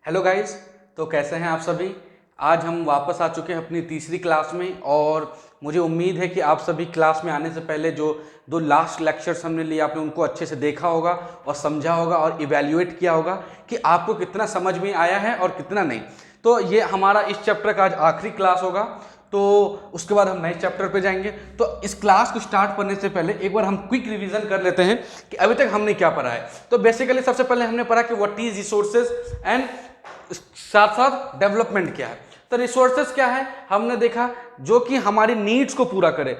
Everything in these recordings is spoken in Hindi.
Hello guys. तो कैसे हैं आप सभी। आज हम वापस आ चुके हैं अपनी तीसरी क्लास में और मुझे उम्मीद है कि आप सभी क्लास में आने से पहले जो दो लास्ट लेक्चर्स हमने लिए आपने उनको अच्छे से देखा होगा और समझा होगा और इवैल्यूएट किया होगा कि आपको कितना समझ में आया है और कितना नहीं। तो ये हमारा इस चैप्टर का आज आखिरी क्लास होगा, तो उसके बाद हम नए चैप्टर पे जाएंगे। तो इस क्लास को स्टार्ट करने से पहले एक बार हम क्विक रिवीजन कर लेते हैं कि अभी तक हमने क्या पढ़ा है। तो बेसिकली सबसे पहले हमने पढ़ा कि व्हाट इज रिसोर्सेज एंड साथ साथ डेवलपमेंट क्या है। तो रिसोर्सेज क्या है हमने देखा, जो कि हमारी नीड्स को पूरा करे।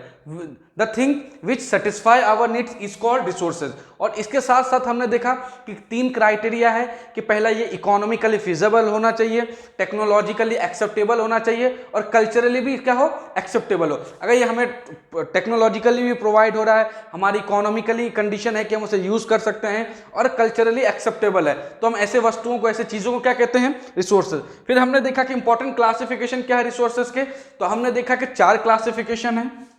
The thing which satisfy our needs is called resources. और इसके साथ साथ हमने देखा कि तीन क्राइटेरिया है कि पहला ये इकोनॉमिकली फिजिबल होना चाहिए, टेक्नोलॉजिकली एक्सेप्टेबल होना चाहिए और कल्चरली भी क्या हो, एक्सेप्टेबल हो। अगर ये हमें टेक्नोलॉजिकली भी प्रोवाइड हो रहा है, हमारी इकोनॉमिकली कंडीशन है कि हम उसे यूज कर सकते हैं और कल्चरली एक्सेप्टेबल है, तो हम ऐसे वस्तुओं को, ऐसे चीजों को क्या कहते हैं, रिसोर्सेज। फिर हमने देखा कि इंपॉर्टेंट क्लासिफिकेशन क्या है रिसोर्सेज के। तो हमने देखा कि चार क्लासिफिकेशन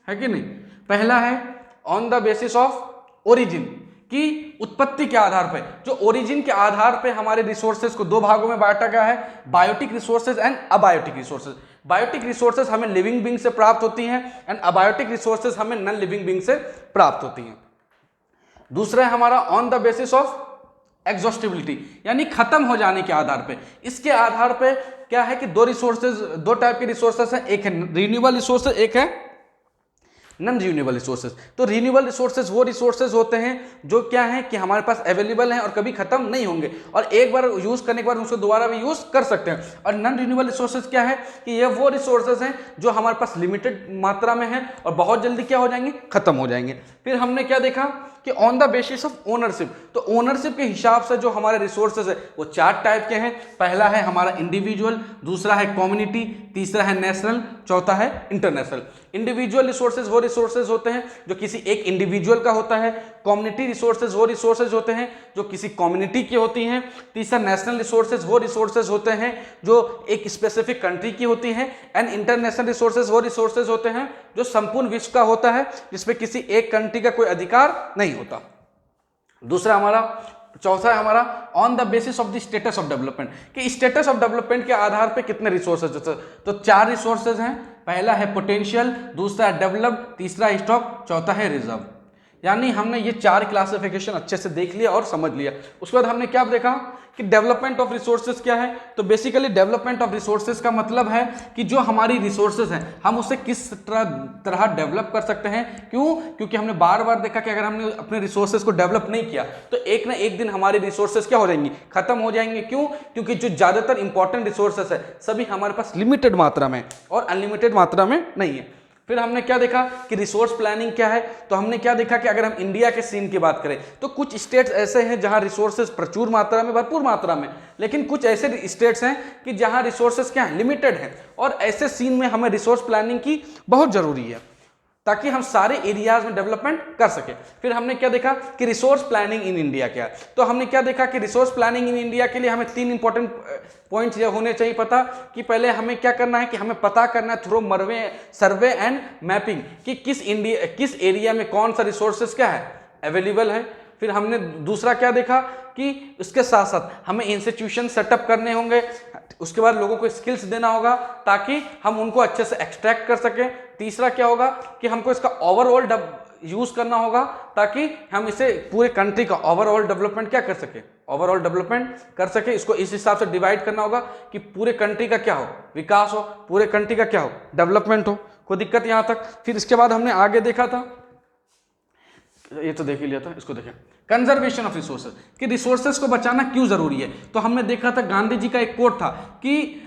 है कि नहीं। पहला है on the basis of origin, कि उत्पत्ति के आधार पर, जो ओरिजिन के आधार पर हमारे रिसोर्सेज को दो भागों में बांटा गया है, biotic resources and abiotic resources. Biotic resources हमें लिविंग बींग से प्राप्त होती हैं एंड अबायोटिक रिसोर्सेज हमें नॉन लिविंग बींग से प्राप्त होती हैं। दूसरा है हमारा on the basis of exhaustibility, यानी खत्म हो जाने के आधार पे। इसके आधार पे क्या है कि दो टाइप के रिसोर्सेज हैं, एक है रिन्यूएबल रिसोर्सेज, एक है नॉन रिन्यूएबल रिसोर्सेज। तो रिन्यूएबल रिसोर्सेज वो रिसोर्सेज होते हैं जो क्या है कि हमारे पास अवेलेबल हैं और कभी खत्म नहीं होंगे और एक बार यूज करने के बाद उसको दोबारा भी यूज कर सकते हैं। और नॉन रिन्यूएबल रिसोर्सेज क्या है कि ये वो रिसोर्सेज हैं जो हमारे पास लिमिटेड मात्रा में है और बहुत जल्दी क्या हो जाएंगे, खत्म हो जाएंगे। फिर हमने क्या देखा कि on the basis of ownership, तो ओनरशिप के हिसाब से जो हमारे रिसोर्सेज है वो चार टाइप के हैं। पहला है हमारा इंडिविजुअल, दूसरा है कम्युनिटी, तीसरा है नेशनल, चौथा है इंटरनेशनल। इंडिविजुअल रिसोर्सेज वो रिसोर्सेज होते हैं जो किसी एक इंडिविजुअल का होता है। कम्युनिटी रिसोर्सेज वो रिसोर्सेज होते हैं जो किसी कम्युनिटी की होती हैं। तीसरा नेशनल रिसोर्सेज वो रिसोर्सेज होते हैं जो एक स्पेसिफिक कंट्री की होती हैं। एंड इंटरनेशनल रिसोर्सेज वो रिसोर्सेज होते हैं जो संपूर्ण विश्व का होता है, जिसमें किसी एक कंट्री का कोई अधिकार नहीं होता। चौथा है हमारा on the basis of the status of development, कि स्टेटस ऑफ डेवलपमेंट के आधार पे कितने रिसोर्सेज होते हैं। तो चार रिसोर्सेज हैं, पहला है पोटेंशियल, दूसरा है डेवलप, तीसरा है स्टॉक, चौथा है रिजर्व। यानी हमने ये चार क्लासिफिकेशन अच्छे से देख लिया और समझ लिया। उसके बाद हमने क्या देखा कि डेवलपमेंट ऑफ रिसोर्सेज क्या है। तो बेसिकली डेवलपमेंट ऑफ रिसोर्सेज का मतलब है कि जो हमारी रिसोर्सेज हैं हम उसे किस तरह डेवलप कर सकते हैं। क्यों? क्योंकि हमने बार बार देखा कि अगर हमने अपने रिसोर्सेज को डेवलप नहीं किया तो एक ना एक दिन हमारी रिसोर्सेज क्या हो जाएंगी, खत्म हो जाएंगे। क्यों? क्योंकि जो ज्यादातर इंपॉर्टेंट रिसोर्सेज है सभी हमारे पास लिमिटेड मात्रा में और अनलिमिटेड मात्रा में नहीं है। फिर हमने क्या देखा कि रिसोर्स प्लानिंग क्या है। तो हमने क्या देखा कि अगर हम इंडिया के सीन की बात करें तो कुछ स्टेट्स ऐसे हैं जहां रिसोर्सेज प्रचुर मात्रा में, भरपूर मात्रा में, लेकिन कुछ ऐसे स्टेट्स हैं कि जहां रिसोर्सेज क्या है, लिमिटेड है। और ऐसे सीन में हमें रिसोर्स प्लानिंग की बहुत जरूरी है ताकि हम सारे एरियाज में डेवलपमेंट कर सके। फिर हमने क्या देखा कि रिसोर्स प्लानिंग इन इंडिया क्या है। तो हमने क्या देखा कि रिसोर्स प्लानिंग इन इंडिया के लिए हमें तीन इंपॉर्टेंट पॉइंट्स ये होने चाहिए पता, कि पहले हमें क्या करना है कि हमें पता करना है थ्रू सर्वे एंड मैपिंग कि किस एरिया में कौन सा रिसोर्सेज क्या है, अवेलेबल है। फिर हमने दूसरा क्या देखा कि इसके साथ साथ हमें इंस्टीट्यूशन सेटअप करने होंगे, उसके बाद लोगों को स्किल्स देना होगा ताकि हम उनको अच्छे से एक्सट्रैक्ट कर सकें। तीसरा क्या होगा कि हमको इसका ओवरऑल यूज करना होगा ताकि हम इसे पूरे कंट्री का ओवरऑल डेवलपमेंट क्या कर सके, ओवरऑल डेवलपमेंट कर सके। इसको इस हिसाब से डिवाइड करना होगा कि पूरे कंट्री का क्या हो, विकास हो, पूरे कंट्री का क्या हो, डेवलपमेंट हो। कोई दिक्कत यहां तक। फिर इसके बाद हमने आगे देखा था, ये तो देख ही लिया था, इसको देखें, कंजर्वेशन ऑफ रिसोर्सेज, कि रिसोर्सेज को बचाना क्यों जरूरी है। तो हमने देखा था गांधी जी का एक कोट था कि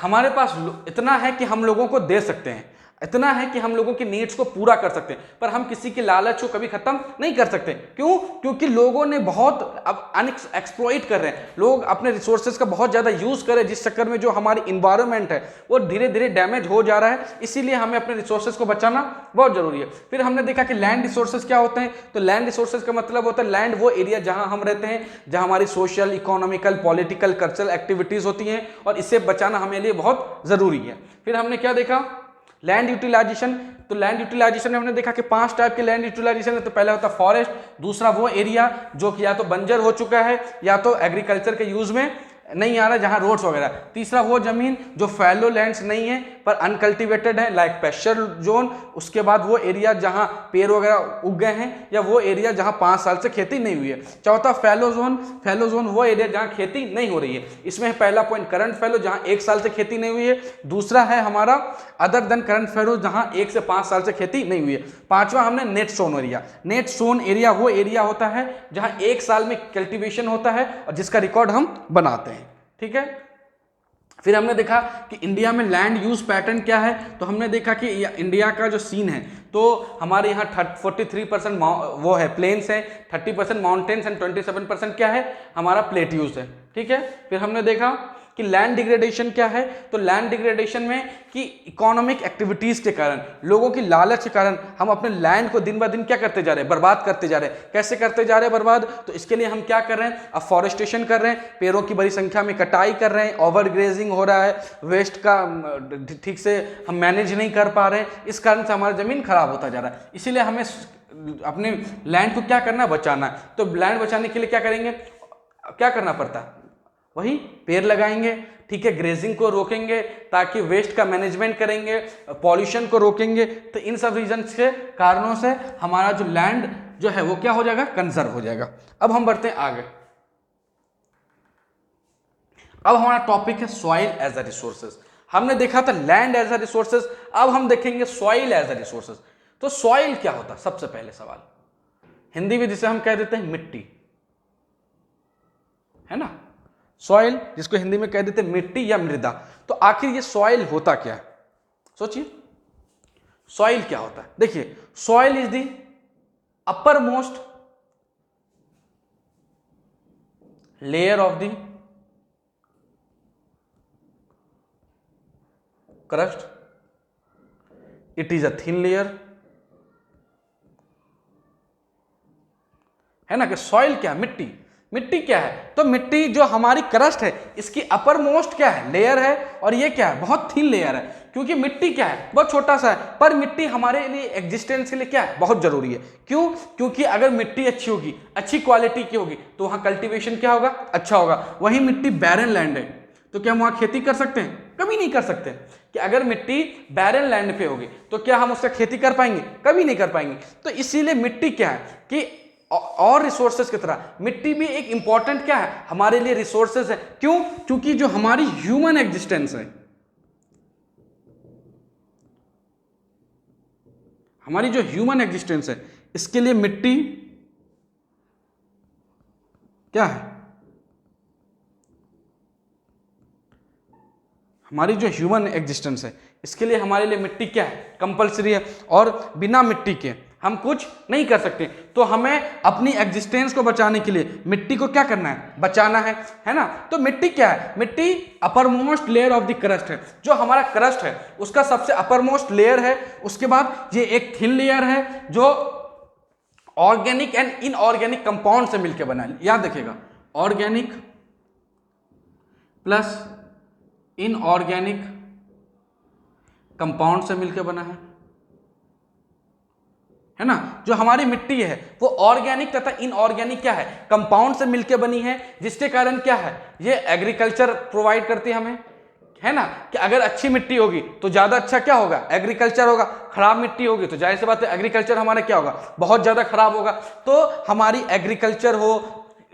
हमारे पास इतना है कि हम लोगों को दे सकते हैं, इतना है कि हम लोगों की नीड्स को पूरा कर सकते हैं, पर हम किसी के लालच को कभी खत्म नहीं कर सकते। क्यों? क्योंकि लोगों ने बहुत अब एक्सप्लॉइट कर रहे हैं, लोग अपने रिसोर्सेज का बहुत ज्यादा यूज कर रहे हैं, जिस चक्कर में जो हमारी इन्वायरमेंट है वो धीरे धीरे डैमेज हो जा रहा है। इसीलिए हमें अपने रिसोर्सेज को बचाना बहुत जरूरी है। फिर हमने देखा कि लैंड रिसोर्सेज क्या होते हैं। तो लैंड रिसोर्सेज का मतलब होता है लैंड वो एरिया जहां हम रहते हैं, जहां हमारी social, economical, political, cultural activities होती हैं और इसे बचाना हमें लिए बहुत जरूरी है। फिर हमने क्या देखा, लैंड यूटिलाइजेशन। तो लैंड यूटिलाइजेशन में हमने देखा कि 5 टाइप के लैंड यूटिलाइजेशन है। तो पहला होता है फॉरेस्ट, दूसरा वो एरिया जो कि या तो बंजर हो चुका है या तो एग्रीकल्चर के यूज में नहीं आ रहा जहां रोड्स वगैरह। तीसरा वो जमीन जो फैलो लैंड्स नहीं है पर अनकल्टिवेटेड है लाइक पैस्चर जोन। उसके बाद वो एरिया जहां पेड़ वगैरह उग गए हैं या वो एरिया जहां 5 साल से खेती नहीं हुई है। चौथा फैलो जोन, फैलो जोन वो एरिया जहां खेती नहीं हो रही है। इसमें पहला पॉइंट करंट फैलो जहां 1 साल से खेती नहीं हुई है। दूसरा है हमारा अदर देन करंट फैलो जहां 1 से 5 साल से खेती नहीं हुई है। पांचवा हमने net sown area. Net sown area वो एरिया होता है जहां 1 साल में कल्टीवेशन होता है और जिसका रिकॉर्ड हम बनाते हैं। ठीक है, फिर हमने देखा कि इंडिया में लैंड यूज पैटर्न क्या है। तो हमने देखा कि इंडिया का जो सीन है तो हमारे यहाँ 43% वो है प्लेन्स है, 30% माउंटेन्स एंड 27% क्या है हमारा प्लेट यूज है। ठीक है, फिर हमने देखा कि लैंड डिग्रेडेशन क्या है। तो लैंड डिग्रेडेशन में कि इकोनॉमिक एक्टिविटीज के कारण, लोगों की लालच के कारण हम अपने लैंड को दिन ब दिन क्या करते जा रहे हैं, बर्बाद करते जा रहे हैं। कैसे करते जा रहे हैं बर्बाद, तो इसके लिए हम क्या कर रहे हैं, अब फॉरेस्टेशन कर रहे हैं, पेड़ों की बड़ी संख्या में कटाई कर रहे हैं, ओवर ग्रेजिंग हो रहा है, वेस्ट का ठीक से हम मैनेज नहीं कर पा रहे हैं। इस कारण से हमारा जमीन खराब होता जा रहा है। इसीलिए हमें अपने लैंड को क्या करना है, बचाना है। तो लैंड बचाने के लिए क्या करेंगे, क्या करना पड़ता है, वही पेड़ लगाएंगे। ठीक है, ग्रेजिंग को रोकेंगे ताकि वेस्ट का मैनेजमेंट करेंगे, पॉल्यूशन को रोकेंगे। तो इन सब रीजन के कारणों से हमारा जो लैंड जो है वो क्या हो जाएगा, कंजर्व हो जाएगा। अब हम बढ़ते हैं आगे। अब हमारा टॉपिक है सॉइल एज अ रिसोर्सेज। हमने देखा था लैंड एज अ रिसोर्सेज, अब हम देखेंगे सॉइल एज अ रिसोर्सेज। तो सॉइल क्या होता है, सबसे पहले सवाल, हिंदी में जिसे हम कह देते हैं मिट्टी, है ना। सॉइल जिसको हिंदी में कह देते हैं मिट्टी या मृदा। तो आखिर ये सॉइल होता क्या है, सोचिए सॉइल क्या होता है। देखिए soil is the upper most layer of the crust, it is a thin layer, है ना। कि सॉइल क्या, मिट्टी, मिट्टी क्या है, तो मिट्टी जो हमारी क्रस्ट है इसकी अपर मोस्ट क्या है, लेयर है, और ये क्या है, बहुत थिन लेयर है। क्योंकि मिट्टी क्या है, बहुत छोटा सा है, पर मिट्टी हमारे लिए एग्जिस्टेंस के लिए क्या है, बहुत जरूरी है। क्यों, क्योंकि अगर मिट्टी अच्छी होगी, अच्छी क्वालिटी की होगी, तो वहां कल्टीवेशन क्या होगा, अच्छा होगा। वही मिट्टी बैरन लैंड है तो क्या हम वहां खेती कर सकते हैं, कभी नहीं कर सकते। कि अगर मिट्टी बैरन लैंड पे होगी तो क्या हम उसका खेती कर पाएंगे, कभी नहीं कर पाएंगे। तो इसीलिए मिट्टी क्या है कि और रिसोर्सेज की तरह मिट्टी भी एक इंपॉर्टेंट क्या है, हमारे लिए रिसोर्सेज है। क्यों, क्योंकि जो हमारी ह्यूमन एग्जिस्टेंस है, हमारी जो ह्यूमन एग्जिस्टेंस है, इसके लिए मिट्टी क्या है, हमारी जो ह्यूमन एग्जिस्टेंस है इसके लिए हमारे लिए मिट्टी क्या है, कंपलसरी है। और बिना मिट्टी के हम कुछ नहीं कर सकते। तो हमें अपनी एग्जिस्टेंस को बचाने के लिए मिट्टी को क्या करना है, बचाना है ना। तो मिट्टी क्या है, मिट्टी upper most layer of the crust है। जो हमारा क्रस्ट है उसका सबसे अपर मोस्ट लेयर है। उसके बाद ये एक थिन लेयर है जो ऑर्गेनिक एंड इनऑर्गेनिक कंपाउंड से मिलकर बना है। याद रखिएगा, ऑर्गेनिक प्लस इनऑर्गेनिक कंपाउंड से मिलकर बना है ना। जो हमारी मिट्टी है वो ऑर्गेनिक तथा इनऑर्गेनिक क्या है, कंपाउंड से मिलकर बनी है, जिसके कारण क्या है, ये एग्रीकल्चर प्रोवाइड करती है हमें, है ना। कि अगर अच्छी मिट्टी होगी तो ज्यादा अच्छा क्या होगा, एग्रीकल्चर होगा। खराब मिट्टी होगी तो जाहिर सी बात है एग्रीकल्चर हमारा क्या होगा, बहुत ज्यादा खराब होगा। तो हमारी एग्रीकल्चर हो,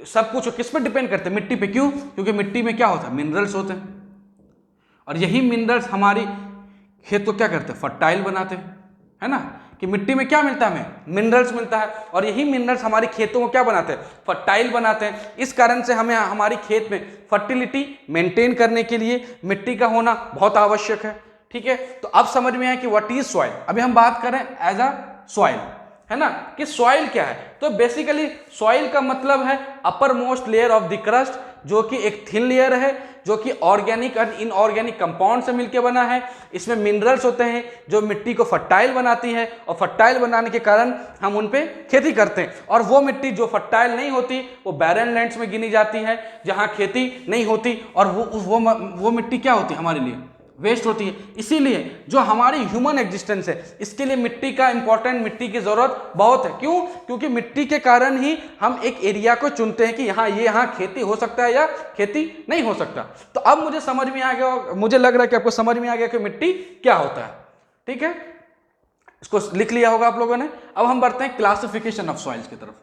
सब कुछ हो, किस पे डिपेंड करते हैं, मिट्टी पे। क्यों, क्योंकि मिट्टी में क्या होता है, मिनरल्स होते हैं, और यही मिनरल्स हमारी खेत को क्या करते हैं, फर्टाइल बनाते हैं, है ना। कि मिट्टी में क्या मिलता है, हमें मिनरल्स मिलता है, और यही मिनरल्स हमारी खेतों को क्या बनाते हैं, फर्टाइल बनाते हैं। इस कारण से हमें हमारी खेत में फर्टिलिटी मेंटेन करने के लिए मिट्टी का होना बहुत आवश्यक है। ठीक है, तो अब समझ में आया कि व्हाट इज सॉइल। अभी हम बात करें एज अ सॉइल, है ना, कि सॉइल क्या है। तो बेसिकली सॉइल का मतलब है upper most layer of the crust, जो कि एक थिन लेयर है, जो कि ऑर्गेनिक और इनऑर्गेनिक कंपाउंड से मिलकर बना है। इसमें मिनरल्स होते हैं जो मिट्टी को फर्टाइल बनाती है, और फर्टाइल बनाने के कारण हम उन पे खेती करते हैं। और वो मिट्टी जो फर्टाइल नहीं होती वो बैरन लैंड्स में गिनी जाती है, जहां खेती नहीं होती। और वो मिट्टी क्या होती है हमारे लिए, वेस्ट होती है। इसीलिए जो हमारी ह्यूमन एग्जिस्टेंस है इसके लिए मिट्टी का इंपॉर्टेंट, मिट्टी की जरूरत बहुत है। क्यों? क्योंकि मिट्टी के कारण ही हम एक एरिया को चुनते हैं कि यहाँ खेती हो सकता है या खेती नहीं हो सकता। तो अब मुझे समझ में आ गया, मुझे लग रहा है कि आपको समझ में आ गया कि मिट्टी क्या होता है। ठीक है, इसको लिख लिया होगा आप लोगों ने। अब हम बढ़ते हैं क्लासिफिकेशन ऑफ सॉइल्स की तरफ,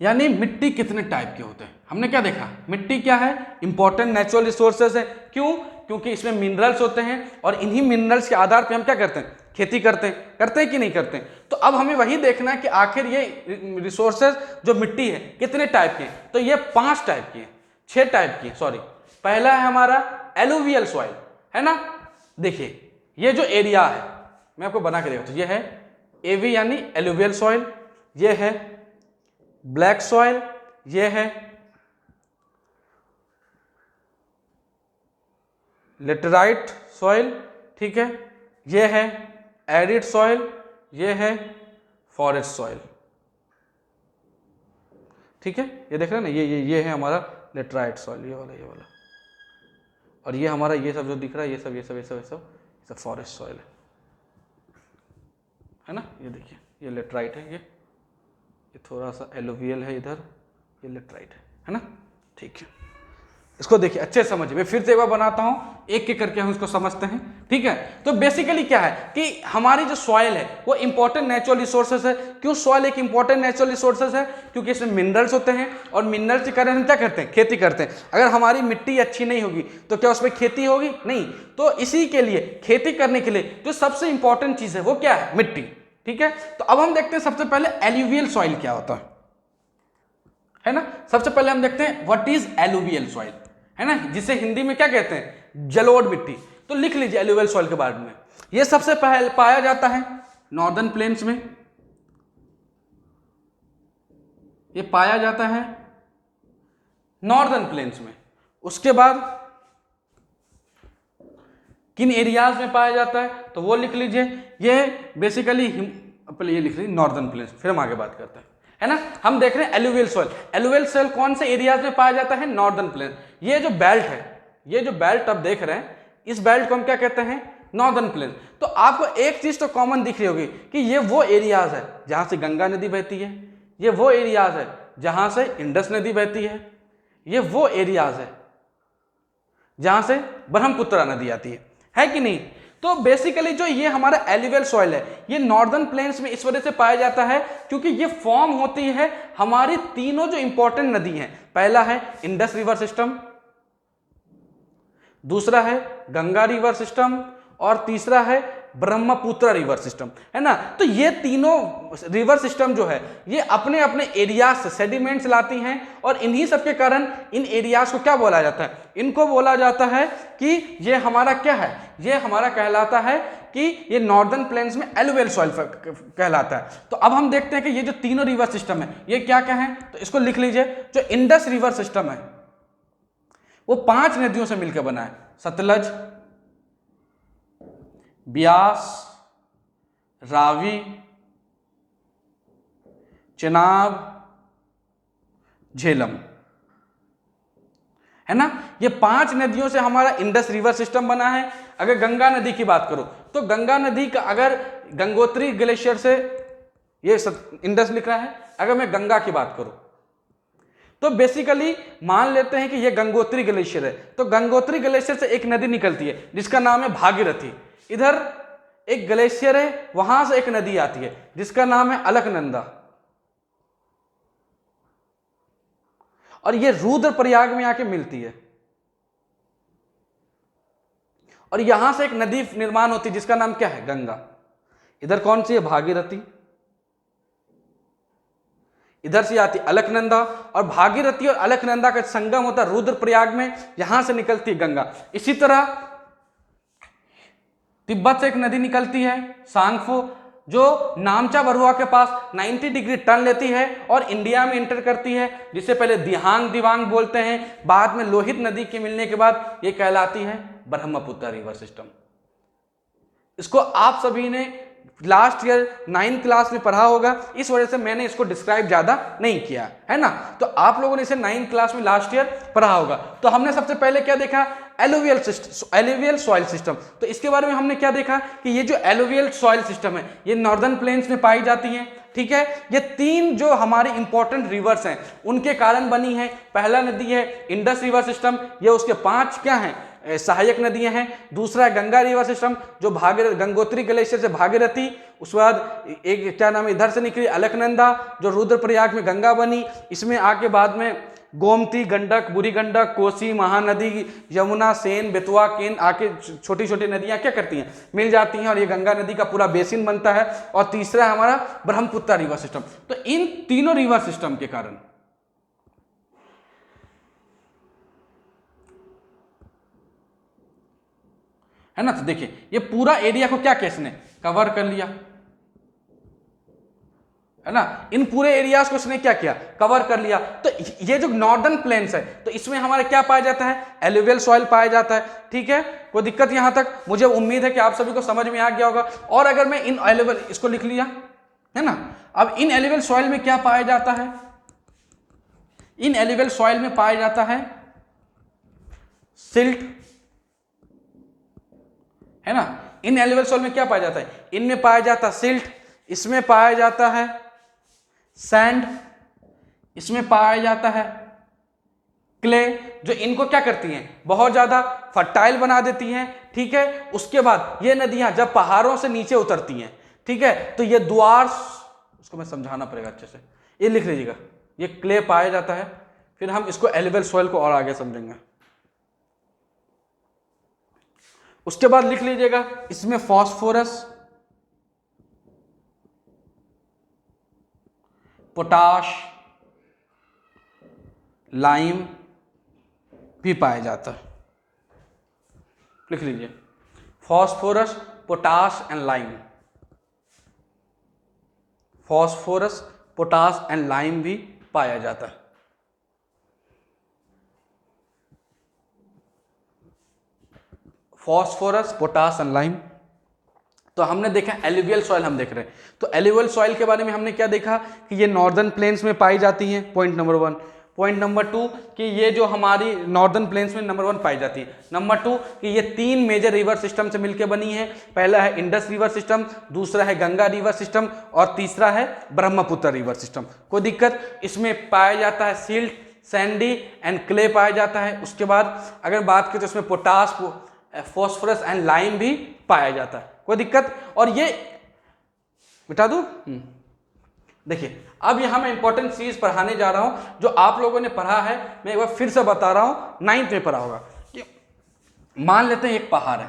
यानी मिट्टी कितने टाइप के होते हैं। हमने क्या देखा, मिट्टी क्या है, इंपॉर्टेंट नेचुरल रिसोर्सेज है। क्यों? क्योंकि इसमें मिनरल्स होते हैं और इन्हीं मिनरल्स के आधार पे हम क्या करते हैं, खेती करते हैं कि नहीं करते हैं। तो अब हमें वही देखना है कि आखिर ये रिसोर्सेज जो मिट्टी है कितने टाइप के हैं। तो ये 5 टाइप की है, 6 टाइप की है, सॉरी। पहला है हमारा एलुवियल सॉइल, है ना। देखिए ये जो एरिया है मैं आपको बना के देखता हूं, ये है एवी यानी एलुवियल सॉइल, ये है ब्लैक सॉइल, ये है लेटराइट सॉइल, ठीक है, ये है एरिड सॉइल, ये है फॉरेस्ट सॉइल। ठीक है, ये देख रहे हैं ना, ये है हमारा लेटराइट सॉइल, ये वाला, और ये हमारा ये सब जो दिख रहा है ये सब फॉरेस्ट सॉइल है ना। ये देखिए ये लेटराइट है, ये थोड़ा सा एलुवियल है इधर, ये लेटराइट है ना। ठीक है, इसको देखिए अच्छे से समझिए, मैं फिर से एक बार बनाता हूं, एक एक करके हम इसको समझते हैं। ठीक है, तो बेसिकली क्या है कि हमारी जो सॉइल है वो इंपॉर्टेंट नेचुरल रिसोर्सेज है। क्यों सॉइल एक इंपॉर्टेंट नेचुरल रिसोर्सेज है? क्योंकि इसमें मिनरल्स होते हैं और मिनरल्स के कारण हम क्या करते हैं, खेती करते हैं। अगर हमारी मिट्टी अच्छी नहीं होगी तो क्या उसमें खेती होगी? नहीं। तो इसी के लिए, खेती करने के लिए जो सबसे इंपॉर्टेंट चीज है वो क्या है, मिट्टी। ठीक है, तो अब हम देखते हैं सबसे पहले एलुवियल सॉइल क्या होता है ना। सबसे पहले हम देखते हैं व्हाट इज एलुवियल सॉइल, है ना, जिसे हिंदी में क्या कहते हैं, जलोढ़ मिट्टी। तो लिख लीजिए एलुवियल सॉइल के बारे में। यह सबसे पहले पाया जाता है नॉर्दर्न प्लेन्स में, यह पाया जाता है नॉर्दर्न प्लेन्स में। उसके बाद किन एरियाज में पाया जाता है तो वो लिख लीजिए। ये बेसिकली पहले ये लिख लीजिए नॉर्दर्न प्लेन्स, फिर हम आगे बात करते हैं, है ना। हम देख रहे हैं एलुवियल सॉइल। एलुवियल सॉइल कौन से एरियाज में पाया जाता है, नॉर्दर्न प्लेन। ये जो बेल्ट है, ये जो बेल्ट आप देख रहे हैं, इस बेल्ट को हम क्या कहते हैं, नॉर्दर्न प्लेन। तो आपको एक चीज तो कॉमन दिख रही होगी कि ये वो एरियाज है जहां से गंगा नदी बहती है, ये वो एरियाज है जहां से इंडस नदी बहती है, ये वो एरियाज है जहां से ब्रह्मपुत्र नदी आती है कि नहीं। तो बेसिकली जो ये हमारा एलुवियल सॉइल है ये नॉर्दर्न प्लेन्स में इस वजह से पाया जाता है क्योंकि ये फॉर्म होती है हमारी तीनों जो इंपॉर्टेंट नदी हैं। पहला है इंडस रिवर सिस्टम, दूसरा है गंगा रिवर सिस्टम और तीसरा है ब्रह्मपुत्र रिवर सिस्टम, है ना। तो ये तीनों रिवर सिस्टम जो है ये अपने अपने एरियाज से सेडिमेंट्स लाती हैं और इन्हीं सब के कारण इन एरियाज को क्या बोला जाता है, इनको बोला जाता है कि ये हमारा क्या है, ये हमारा कहलाता है कि ये नॉर्दर्न प्लेन्स में एलुवियल सॉइल कहलाता है। तो अब हम देखते हैं कि ये जो तीनों रिवर सिस्टम है ये क्या क्या है, तो इसको लिख लीजिए। जो इंडस रिवर सिस्टम है वो 5 नदियों से मिलकर बना है, सतलज, ब्यास, रावी, चेनाब, झेलम, है ना। ये 5 नदियों से हमारा इंडस रिवर सिस्टम बना है। अगर गंगा नदी की बात करो तो गंगा नदी का अगर गंगोत्री ग्लेशियर से, ये इंडस लिख रहा है, अगर मैं गंगा की बात करूं तो बेसिकली मान लेते हैं कि ये गंगोत्री ग्लेशियर है। तो गंगोत्री ग्लेशियर से एक नदी निकलती है जिसका नाम है भागीरथी। इधर एक ग्लेशियर है, वहां से एक नदी आती है जिसका नाम है अलकनंदा, और ये रुद्रप्रयाग में आके मिलती है। और यहां से एक नदी निर्माण होती है जिसका नाम क्या है, गंगा। इधर कौन सी है, भागीरथी। इधर से आती अलकनंदा, और भागीरथी और अलकनंदा का संगम होता है रुद्रप्रयाग में, यहां से निकलती है गंगा। इसी तरह तिब्बत से एक नदी निकलती है सांगफो, जो नामचा बरुआ के पास 90 डिग्री टर्न लेती है और इंडिया में एंटर करती है, जिसे पहले दिहांग दिवांग बोलते हैं, बाद में लोहित नदी के मिलने के बाद ये कहलाती है ब्रह्मपुत्र रिवर सिस्टम। इसको आप सभी ने लास्ट ईयर 9th क्लास में पढ़ा होगा, इस वजह से मैंने इसको डिस्क्राइब ज्यादा नहीं किया है ना। तो आप लोगों ने इसे 9th क्लास में लास्ट ईयर पढ़ा होगा। तो हमने सबसे पहले क्या देखा, alluvial system, alluvial soil system. तो इसके बारे में हमने क्या देखा कि ये जो एलुवियल सॉइल सिस्टम है ये नॉर्दर्न प्लेन्स में पाई जाती है, ठीक है। ये 3 जो हमारी इंपॉर्टेंट रिवर्स हैं उनके कारण बनी है। पहला नदी है इंडस रिवर सिस्टम, ये उसके 5 क्या हैं सहायक नदियां हैं। दूसरा है गंगा रिवर सिस्टम जो गंगोत्री ग्लेशियर से भागीरथी, उसके बाद एक क्या नाम है इधर से निकली अलकनंदा जो रुद्रप्रयाग में गंगा बनी, इसमें आके बाद में गोमती, गंडक, बुरी गंडक, कोसी, महानदी, यमुना, सेन, बेतवा, केन आके छोटी छोटी नदियां क्या करती हैं मिल जाती हैं और ये गंगा नदी का पूरा बेसिन बनता है। और तीसरा है हमारा ब्रह्मपुत्र रिवर सिस्टम। तो इन तीनों रिवर सिस्टम के कारण है ना, तो देखिए ये पूरा एरिया को क्या किसने कवर कर लिया है ना, इन पूरे एरियाज को इसने क्या किया कवर कर लिया। तो ये जो नॉर्दर्न प्लेन्स है तो इसमें हमारे क्या पाया जाता है, एलुवियल सॉइल पाया जाता है, ठीक है। कोई दिक्कत यहां तक, मुझे उम्मीद है कि आप सभी को समझ में आ गया होगा। और अगर मैं इन एलुवियल इसको लिख लिया है ना, अब इन एलुवियल सॉइल में क्या पाया जाता है, इन एलुवियल सॉइल में पाया जाता है सिल्ट, है ना। इन एलुवियल सॉइल में क्या पाया जाता है, इनमें पाया जाता है सिल्ट, इसमें पाया जाता है सैंड, इसमें पाया जाता है क्ले, जो इनको क्या करती हैं बहुत ज्यादा फर्टाइल बना देती हैं, ठीक है। उसके बाद ये नदियां जब पहाड़ों से नीचे उतरती हैं, ठीक है, तो ये द्वार, उसको मैं समझाना पड़ेगा अच्छे से, ये लिख लीजिएगा, ये क्ले पाया जाता है। फिर हम इसको एलुवियल सॉइल को और आगे समझेंगे। उसके बाद लिख लीजिएगा इसमें फास्फोरस, पोटाश, लाइम भी पाया जाता है। लिख लीजिए phosphorus, potash and lime, phosphorus, potash and lime भी पाया जाता है। Phosphorus, potash and lime. तो हमने देखा एलुवियल सॉइल हम देख रहे हैं। तो एलुवियल सॉइल के बारे में हमने क्या देखा कि ये नॉर्दर्न प्लेन्स में पाई जाती हैं, पॉइंट नंबर 1। पॉइंट नंबर 2 कि ये जो हमारी नॉर्दर्न प्लेन्स में नंबर 1 पाई जाती है। नंबर 2 कि ये 3 मेजर रिवर सिस्टम से मिलकर बनी है। पहला है इंडस रिवर सिस्टम, दूसरा है गंगा रिवर सिस्टम और तीसरा है ब्रह्मपुत्र रिवर सिस्टम। कोई दिक्कत, इसमें पाया जाता है सिल्ट, सैंडी एंड क्ले पाया जाता है। उसके बाद अगर बात करें तो इसमें पोटाश, फॉस्फोरस एंड लाइम भी पाया जाता है। कोई दिक्कत, और ये बिठा दूं। देखिए अब यहां मैं इंपॉर्टेंट चीज पढ़ाने जा रहा हूं जो आप लोगों ने पढ़ा है, मैं एक बार फिर से बता रहा हूं, 9th में पढ़ा होगा। कि मान लेते हैं एक पहाड़ है,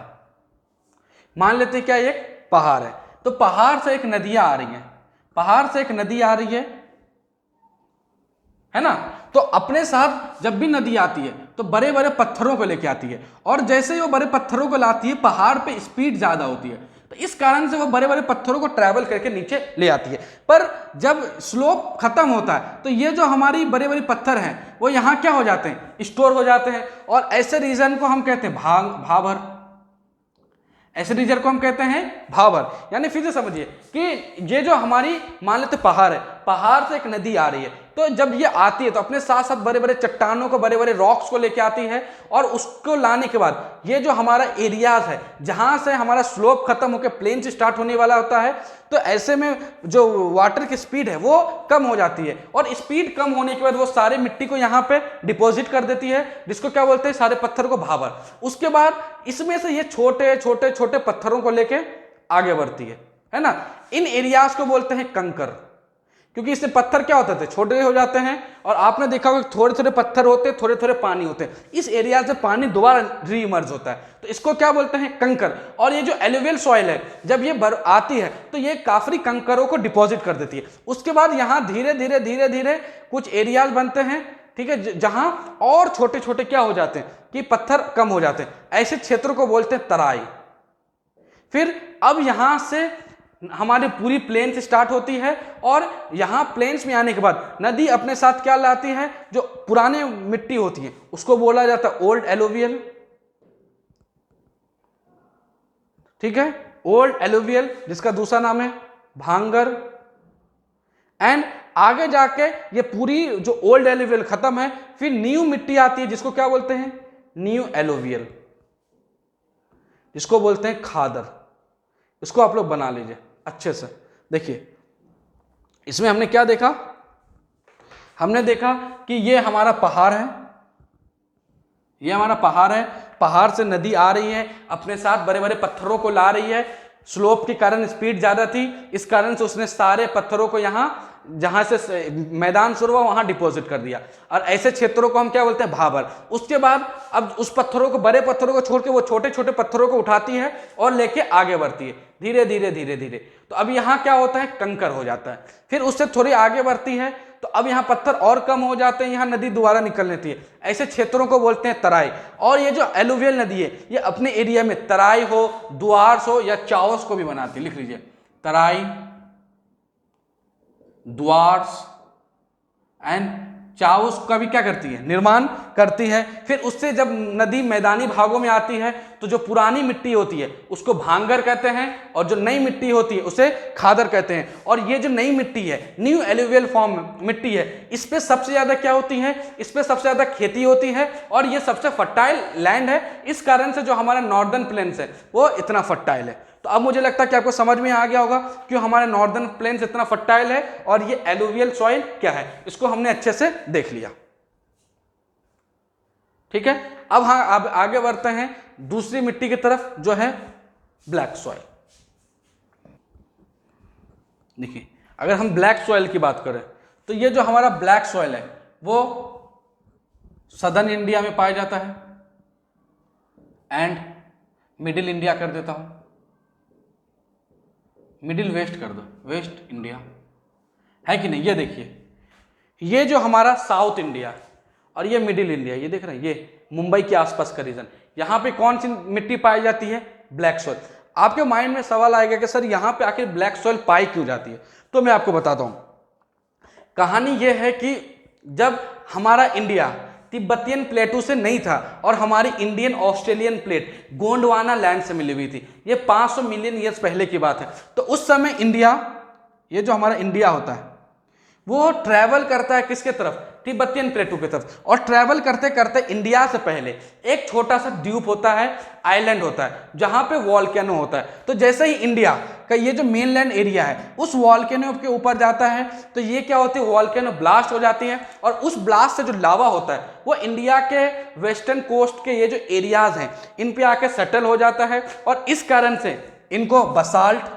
मान लेते हैं क्या एक पहाड़ है, तो पहाड़ से एक नदियां आ रही है, पहाड़ से एक नदी आ रही है ना। तो अपने साथ जब भी नदी आती है तो बड़े बड़े पत्थरों को लेके आती है, और जैसे ही वो बड़े पत्थरों को लाती है पहाड़ पे स्पीड ज्यादा होती है, तो इस कारण से वो बड़े बड़े पत्थरों को ट्रैवल करके नीचे ले आती है। पर जब स्लोप खत्म होता है तो ये जो हमारी बड़े बड़े पत्थर हैं वो यहाँ क्या हो जाते हैं, स्टोर हो जाते हैं, और ऐसे रीजन को हम कहते हैं भाबर, ऐसे रीजन को हम कहते हैं भाबर। यानी फिर से समझिए कि ये जो हमारी मान लेते पहाड़ है, पहाड़ से एक नदी आ रही है, तो जब ये आती है तो अपने साथ साथ बड़े बड़े चट्टानों को, बड़े बड़े रॉक्स को लेके आती है, और उसको लाने के बाद ये जो हमारा एरियाज है जहां से हमारा स्लोप खत्म होकर प्लेन से स्टार्ट होने वाला होता है, तो ऐसे में जो वाटर की स्पीड है वो कम हो जाती है, और स्पीड कम होने के बाद वो सारे मिट्टी को यहाँ पे डिपॉजिट कर देती है, जिसको क्या बोलते हैं, सारे पत्थर को भाबर। उसके बाद इसमें से ये छोटे छोटे छोटे पत्थरों को लेके आगे बढ़ती है ना। इन एरियाज को बोलते हैं कंकर, क्योंकि इससे पत्थर क्या होते थे, छोटे हो जाते हैं, और आपने देखा होगा थोड़े थोड़े पत्थर होते हैं, थोड़े थोड़े पानी होते हैं, इस एरिया से पानी दोबारा रीइमर्ज होता है, तो इसको क्या बोलते हैं, कंकर। और ये जो एलुवियल सॉइल है जब ये आती है तो ये काफी कंकरों को डिपॉजिट कर देती है। उसके बाद यहाँ धीरे धीरे धीरे धीरे कुछ एरियाज बनते हैं, ठीक है, जहां और छोटे छोटे क्या हो जाते हैं कि पत्थर कम हो जाते हैं, ऐसे क्षेत्रों को बोलते हैं तराई। फिर अब यहां से हमारी पूरी प्लेन से स्टार्ट होती है, और यहां प्लेन्स में आने के बाद नदी अपने साथ क्या लाती है, जो पुराने मिट्टी होती है उसको बोला जाता है ओल्ड एलुवियल, ठीक है। ओल्ड एलुवियल जिसका दूसरा नाम है भांगर, एंड आगे जाके ये पूरी जो ओल्ड एलुवियल खत्म है, फिर न्यू मिट्टी आती है जिसको क्या बोलते हैं, न्यू एलुवियल, जिसको बोलते हैं खादर। इसको आप लोग बना लीजिए अच्छे से। देखिए इसमें हमने क्या देखा, हमने देखा कि ये हमारा पहाड़ है, ये हमारा पहाड़ है, पहाड़ से नदी आ रही है, अपने साथ बड़े बड़े पत्थरों को ला रही है, स्लोप के कारण स्पीड ज्यादा थी, इस कारण से उसने सारे पत्थरों को यहाँ जहां से मैदान शुरू हुआ वहां डिपॉजिट कर दिया, और ऐसे क्षेत्रों को हम क्या बोलते हैं, भाबर। उसके बाद अब उस पत्थरों को, बड़े पत्थरों को छोड़ के वो छोटे छोटे पत्थरों को उठाती है और लेके आगे बढ़ती है धीरे धीरे धीरे धीरे। तो अब यहाँ क्या होता है, कंकर हो जाता है, फिर उससे थोड़ी आगे बढ़ती है तो अब यहाँ पत्थर और कम हो जाते हैं, यहाँ नदी दोबारा निकल लेती है, ऐसे क्षेत्रों को बोलते हैं तराई। और ये जो एलुवियल नदी है ये अपने एरिया में तराई हो, दुआर्स हो या चावस को भी बनाती है। लिख लीजिए, तराई, द्वार्स एंड चावस का भी क्या करती है, निर्माण करती है। फिर उससे जब नदी मैदानी भागों में आती है तो जो पुरानी मिट्टी होती है उसको भांगर कहते हैं, और जो नई मिट्टी होती है उसे खादर कहते हैं। और ये जो नई मिट्टी है, न्यू एलुवियल फॉर्म मिट्टी है, इस पे सबसे ज्यादा क्या होती है, इस पे सबसे ज्यादा खेती होती है, और ये सबसे फर्टाइल लैंड है। इस कारण से जो हमारा नॉर्दर्न प्लेन्स है वो इतना फर्टाइल है। तो अब मुझे लगता है कि आपको समझ में आ गया होगा क्यों हमारे नॉर्दर्न प्लेन्स इतना फर्टाइल है और ये एलुवियल सॉइल क्या है, इसको हमने अच्छे से देख लिया। ठीक है, अब हाँ अब आगे बढ़ते हैं दूसरी मिट्टी की तरफ जो है ब्लैक सॉइल। देखिए अगर हम ब्लैक सॉइल की बात करें तो ये जो हमारा ब्लैक सॉइल है वो सदर्न इंडिया में पाया जाता है, एंड मिडिल इंडिया कर देता हूं, मिडिल वेस्ट कर दो, वेस्ट इंडिया है कि नहीं। ये देखिए ये जो हमारा साउथ इंडिया और ये मिडिल इंडिया, ये देख रहे हैं, ये मुंबई के आसपास का रीजन, यहां पे कौन सी मिट्टी पाई जाती है, ब्लैक सॉइल। आपके माइंड में सवाल आएगा कि सर यहां पे आखिर ब्लैक सॉइल पाई क्यों जाती है, तो मैं आपको बताता हूं। कहानी यह है कि जब हमारा इंडिया तिब्बतियन प्लेटू से नहीं था और हमारी Indian Australian plate Gondwana land से मिली हुई थी, ये 500 मिलियन ईयर्स पहले की बात है। तो उस समय इंडिया, ये जो हमारा इंडिया होता है वो ट्रैवल करता है किसके तरफ, तिब्बतियन प्लेटू की तरफ, और ट्रैवल करते करते इंडिया से पहले एक छोटा सा द्वीप होता है, आइलैंड होता है, जहां पे वॉल्केनो होता है। तो जैसे ही इंडिया का ये जो मेनलैंड एरिया है उस वॉल्केनो के ऊपर जाता है तो ये क्या होती है, वॉल्केनो ब्लास्ट हो जाती है, और उस ब्लास्ट से जो लावा होता है वो इंडिया के वेस्टर्न कोस्ट के ये जो एरियाज हैं इन पे आके सेटल हो जाता है, और इस कारण से इनको बसाल्ट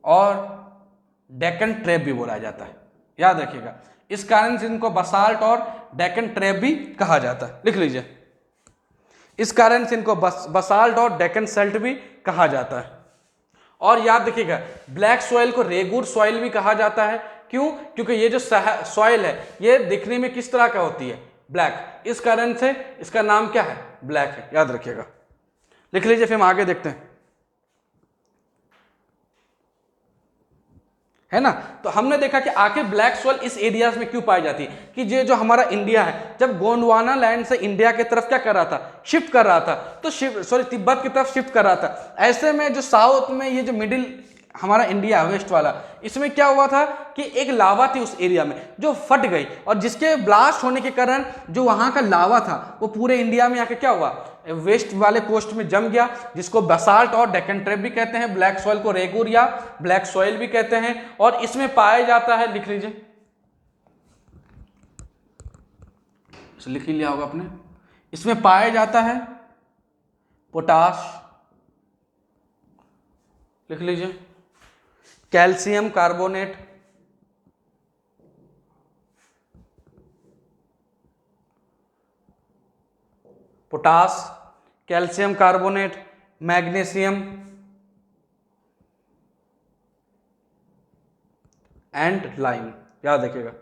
और डेक्कन ट्रैप भी बोला जाता है, याद रखिएगा। इस कारण से इनको बसाल्ट और डेक्कन ट्रैप भी कहा जाता है, लिख लीजिए। इस कारण से इनको बसाल्ट और डेक्कन सल्ट भी कहा जाता है। और याद रखिएगा ब्लैक सॉइल को रेगुर सॉइल भी कहा जाता है, क्यों, क्योंकि ये जो सॉइल है ये दिखने में किस तरह का होती है, ब्लैक, इस कारण से इसका नाम क्या है, ब्लैक है, याद रखिएगा, लिख लीजिए। फिर हम आगे देखते हैं, है ना। तो हमने देखा कि आखिर ब्लैक सॉइल इस एरियाज में क्यों पाई जाती है, कि ये जो हमारा इंडिया है जब गोंडवाना लैंड से इंडिया की तरफ क्या कर रहा था, शिफ्ट कर रहा था, तो तिब्बत की तरफ शिफ्ट कर रहा था। ऐसे में जो साउथ में ये जो मिडिल हमारा इंडिया वेस्ट वाला, इसमें क्या हुआ था कि एक लावा थी उस एरिया में जो फट गई, और जिसके ब्लास्ट होने के कारण जो वहां का लावा था वो पूरे इंडिया में आके क्या हुआ, वेस्ट वाले कोस्ट में जम गया, जिसको बसाल्ट और डेक्कन ट्रैप भी कहते हैं। ब्लैक सॉइल को रेगुर या ब्लैक सॉइल भी कहते हैं, और इसमें पाया जाता है, लिख लीजिए, लिख लिया होगा आपने, इसमें पाया जाता है पोटाश, लिख लीजिए, calcium carbonate, potash, calcium carbonate, magnesium and lime, याद रखिएगा,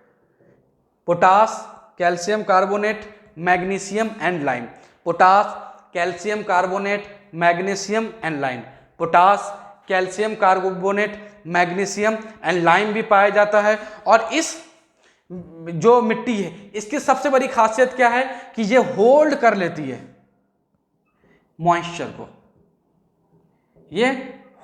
potash, calcium carbonate, magnesium and lime, potash, calcium carbonate, magnesium and lime, potash, calcium carbonate, magnesium and lime भी पाया जाता है। और इस जो मिट्टी है इसकी सबसे बड़ी खासियत क्या है कि ये होल्ड कर लेती है मॉइस्चर को, ये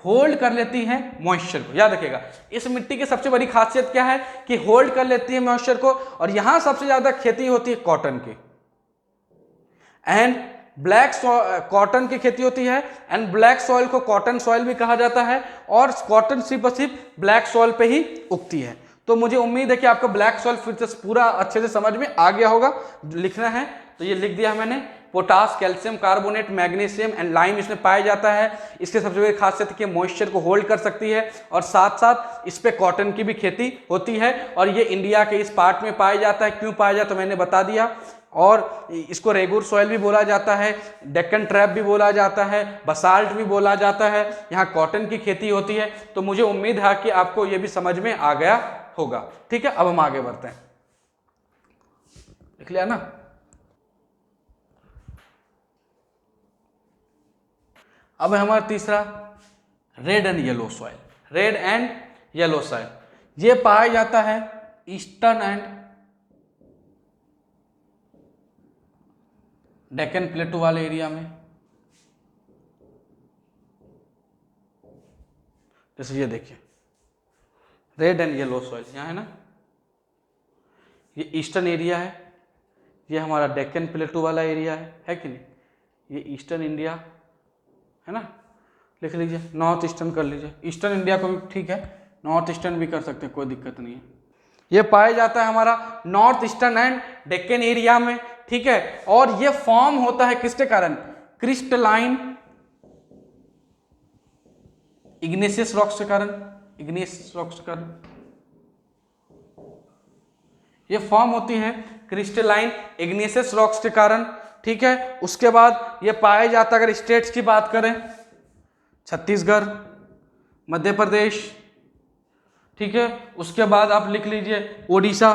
होल्ड कर लेती हैं मॉइस्चर को। याद रखिएगा इस मिट्टी की सबसे बड़ी खासियत क्या है कि होल्ड कर लेती है मॉइस्चर को, और यहां सबसे ज्यादा खेती होती है कॉटन की, एंड ब्लैक कॉटन की खेती होती है, एंड ब्लैक सॉइल को कॉटन सॉइल भी कहा जाता है, और कॉटन सिर्फ और सिर्फ ब्लैक सॉइल पे ही उगती है। तो मुझे उम्मीद है कि आपको ब्लैक सॉइल फिर से पूरा अच्छे से समझ में आ गया होगा। लिखना है तो ये लिख दिया मैंने, potash, calcium carbonate, magnesium and lime इसमें पाया जाता है। इसके सबसे बड़ी खासियत है कि मॉइस्चर को होल्ड कर सकती है, और साथ साथ इस पे कॉटन की भी खेती होती है, और ये इंडिया के इस पार्ट में पाया जाता है। क्यों पाया जाता है मैंने बता दिया। और इसको रेगुर सॉइल भी बोला जाता है, डेक्कन ट्रैप भी बोला जाता है, बसाल्ट भी बोला जाता है। यहाँ कॉटन की खेती होती है। तो मुझे उम्मीद है कि आपको ये भी समझ में आ गया होगा। ठीक है, अब हम आगे बढ़ते हैं। लिख लिया ना। अब है हमारा तीसरा red and yellow soil. Red and yellow soil ये पाया जाता है ईस्टर्न एंड डेक्कन प्लेटू वाले एरिया में। जैसे ये देखिए रेड एंड येलो सॉइल यहाँ है ना, ये ईस्टर्न एरिया है, ये हमारा डेक्कन प्लेटू वाला एरिया है कि नहीं। ये ईस्टर्न इंडिया है ना, लिख लीजिए। नॉर्थ ईस्टर्न कर लीजिए, ईस्टर्न इंडिया को भी ठीक है, नॉर्थ ईस्टर्न भी कर सकते हैं, कोई दिक्कत नहीं है। ये पाया जाता है हमारा north eastern and Deccan area में। ठीक है, और ये फॉर्म होता है किसके कारण, क्रिस्टलाइन इग्नेशियस रॉक्स के कारण। इग्नेशियस रॉक्स के कारण ये फॉर्म होती है क्रिस्टलाइन इग्नेशियस रॉक्स के कारण। ठीक है, उसके बाद ये पाया जाता है, अगर स्टेट्स की बात करें, छत्तीसगढ़, मध्य प्रदेश। ठीक है, उसके बाद आप लिख लीजिए ओडिशा,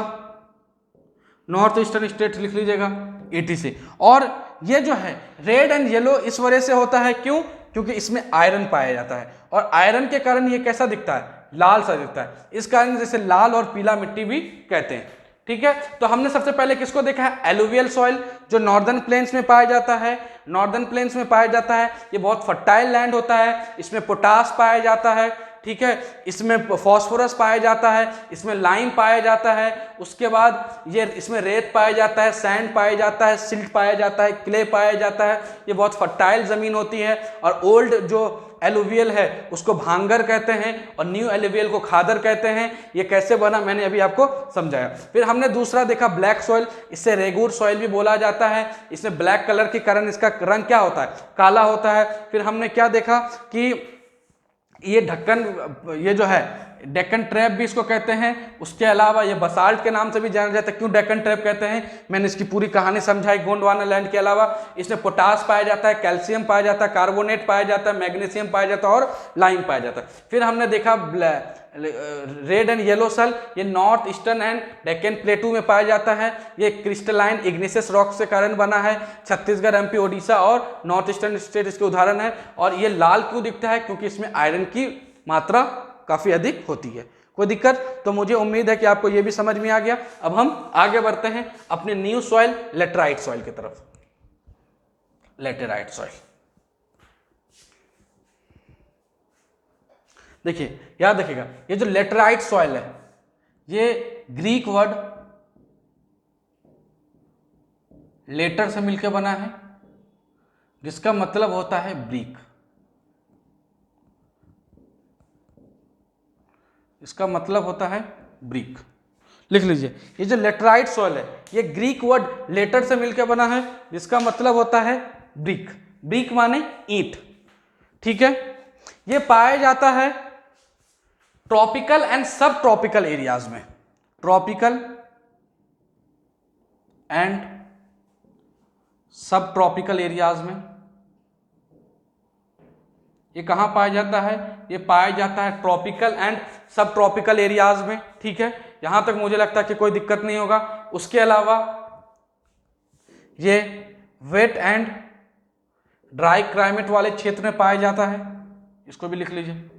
नॉर्थ ईस्टर्न स्टेट लिख लीजिएगा ETC। और ये जो है रेड एंड येलो इस वजह से होता है, क्यों, क्योंकि इसमें आयरन पाया जाता है, और आयरन के कारण ये कैसा दिखता है, लाल सा दिखता है। इस कारण जैसे लाल और पीला मिट्टी भी कहते हैं। ठीक है, तो हमने सबसे पहले किसको देखा है, एलुवियल सॉइल, जो नॉर्दर्न प्लेन्स में पाया जाता है। नॉर्दर्न प्लेन्स में पाया जाता है, ये बहुत फर्टाइल लैंड होता है, इसमें पोटास पाया जाता है। ठीक है, इसमें फॉस्फोरस पाया जाता है, इसमें लाइम पाया जाता है। उसके बाद ये इसमें रेत पाया जाता है, सैंड पाया जाता है, सिल्ट पाया जाता है, क्ले पाया जाता है। ये बहुत फर्टाइल जमीन होती है। और ओल्ड जो एलुवियल है उसको भांगर कहते हैं, और न्यू एलुवियल को खादर कहते हैं। ये कैसे बना मैंने अभी आपको समझाया। फिर हमने दूसरा देखा ब्लैक सॉइल, इससे रेगुर सॉइल भी बोला जाता है। इसमें ब्लैक कलर के कारण इसका रंग क्या होता है, काला होता है। फिर हमने क्या देखा कि ये ढक्कन, ये जो है डेक्कन ट्रैप भी इसको कहते हैं। उसके अलावा ये बसाल्ट के नाम से भी जाना जाता है। क्यों डेक्कन ट्रैप कहते हैं, मैंने इसकी पूरी कहानी समझाई। गोंडवाना लैंड के अलावा इसमें पोटास पाया जाता है, कैल्शियम पाया जाता है, कार्बोनेट पाया जाता है, मैग्नीशियम पाया जाता है, और लाइम पाया जाता है। फिर हमने देखा रेड एंड येलो सॉइल, ये नॉर्थ ईस्टर्न एंड डेक्कन प्लेटू में पाया जाता है। ये क्रिस्टलाइन इग्नेशियस रॉक के कारण बना है। छत्तीसगढ़, MP, ओडिशा और नॉर्थ ईस्टर्न स्टेट इसके उदाहरण है। और ये लाल क्यों दिखता है, क्योंकि इसमें आयरन की मात्रा काफी अधिक होती है। कोई दिक्कत, तो मुझे उम्मीद है कि आपको यह भी समझ में आ गया। अब हम आगे बढ़ते हैं अपने न्यू सॉइल लेटराइट सॉइल की तरफ। लेटेराइट सॉइल देखिए, याद रखिएगा, ये जो लेटराइट सॉइल है ये ग्रीक वर्ड लेटर से मिलकर बना है, जिसका मतलब होता है ब्रिक। इसका मतलब होता है ब्रिक। लिख लीजिए, ये जो लेटराइट सॉइल है ये ग्रीक वर्ड लेटर से मिलकर बना है, जिसका मतलब होता है ब्रिक। ब्रिक माने ईंट। ठीक है, ये पाया जाता है tropical and sub tropical areas में। Tropical and sub tropical areas में ये कहां पाया जाता है, ये पाया जाता है tropical and sub tropical areas में। ठीक है, यहां तक मुझे लगता है कि कोई दिक्कत नहीं होगा। उसके अलावा ये वेट एंड ड्राई क्लाइमेट वाले क्षेत्र में पाया जाता है, इसको भी लिख लीजिए।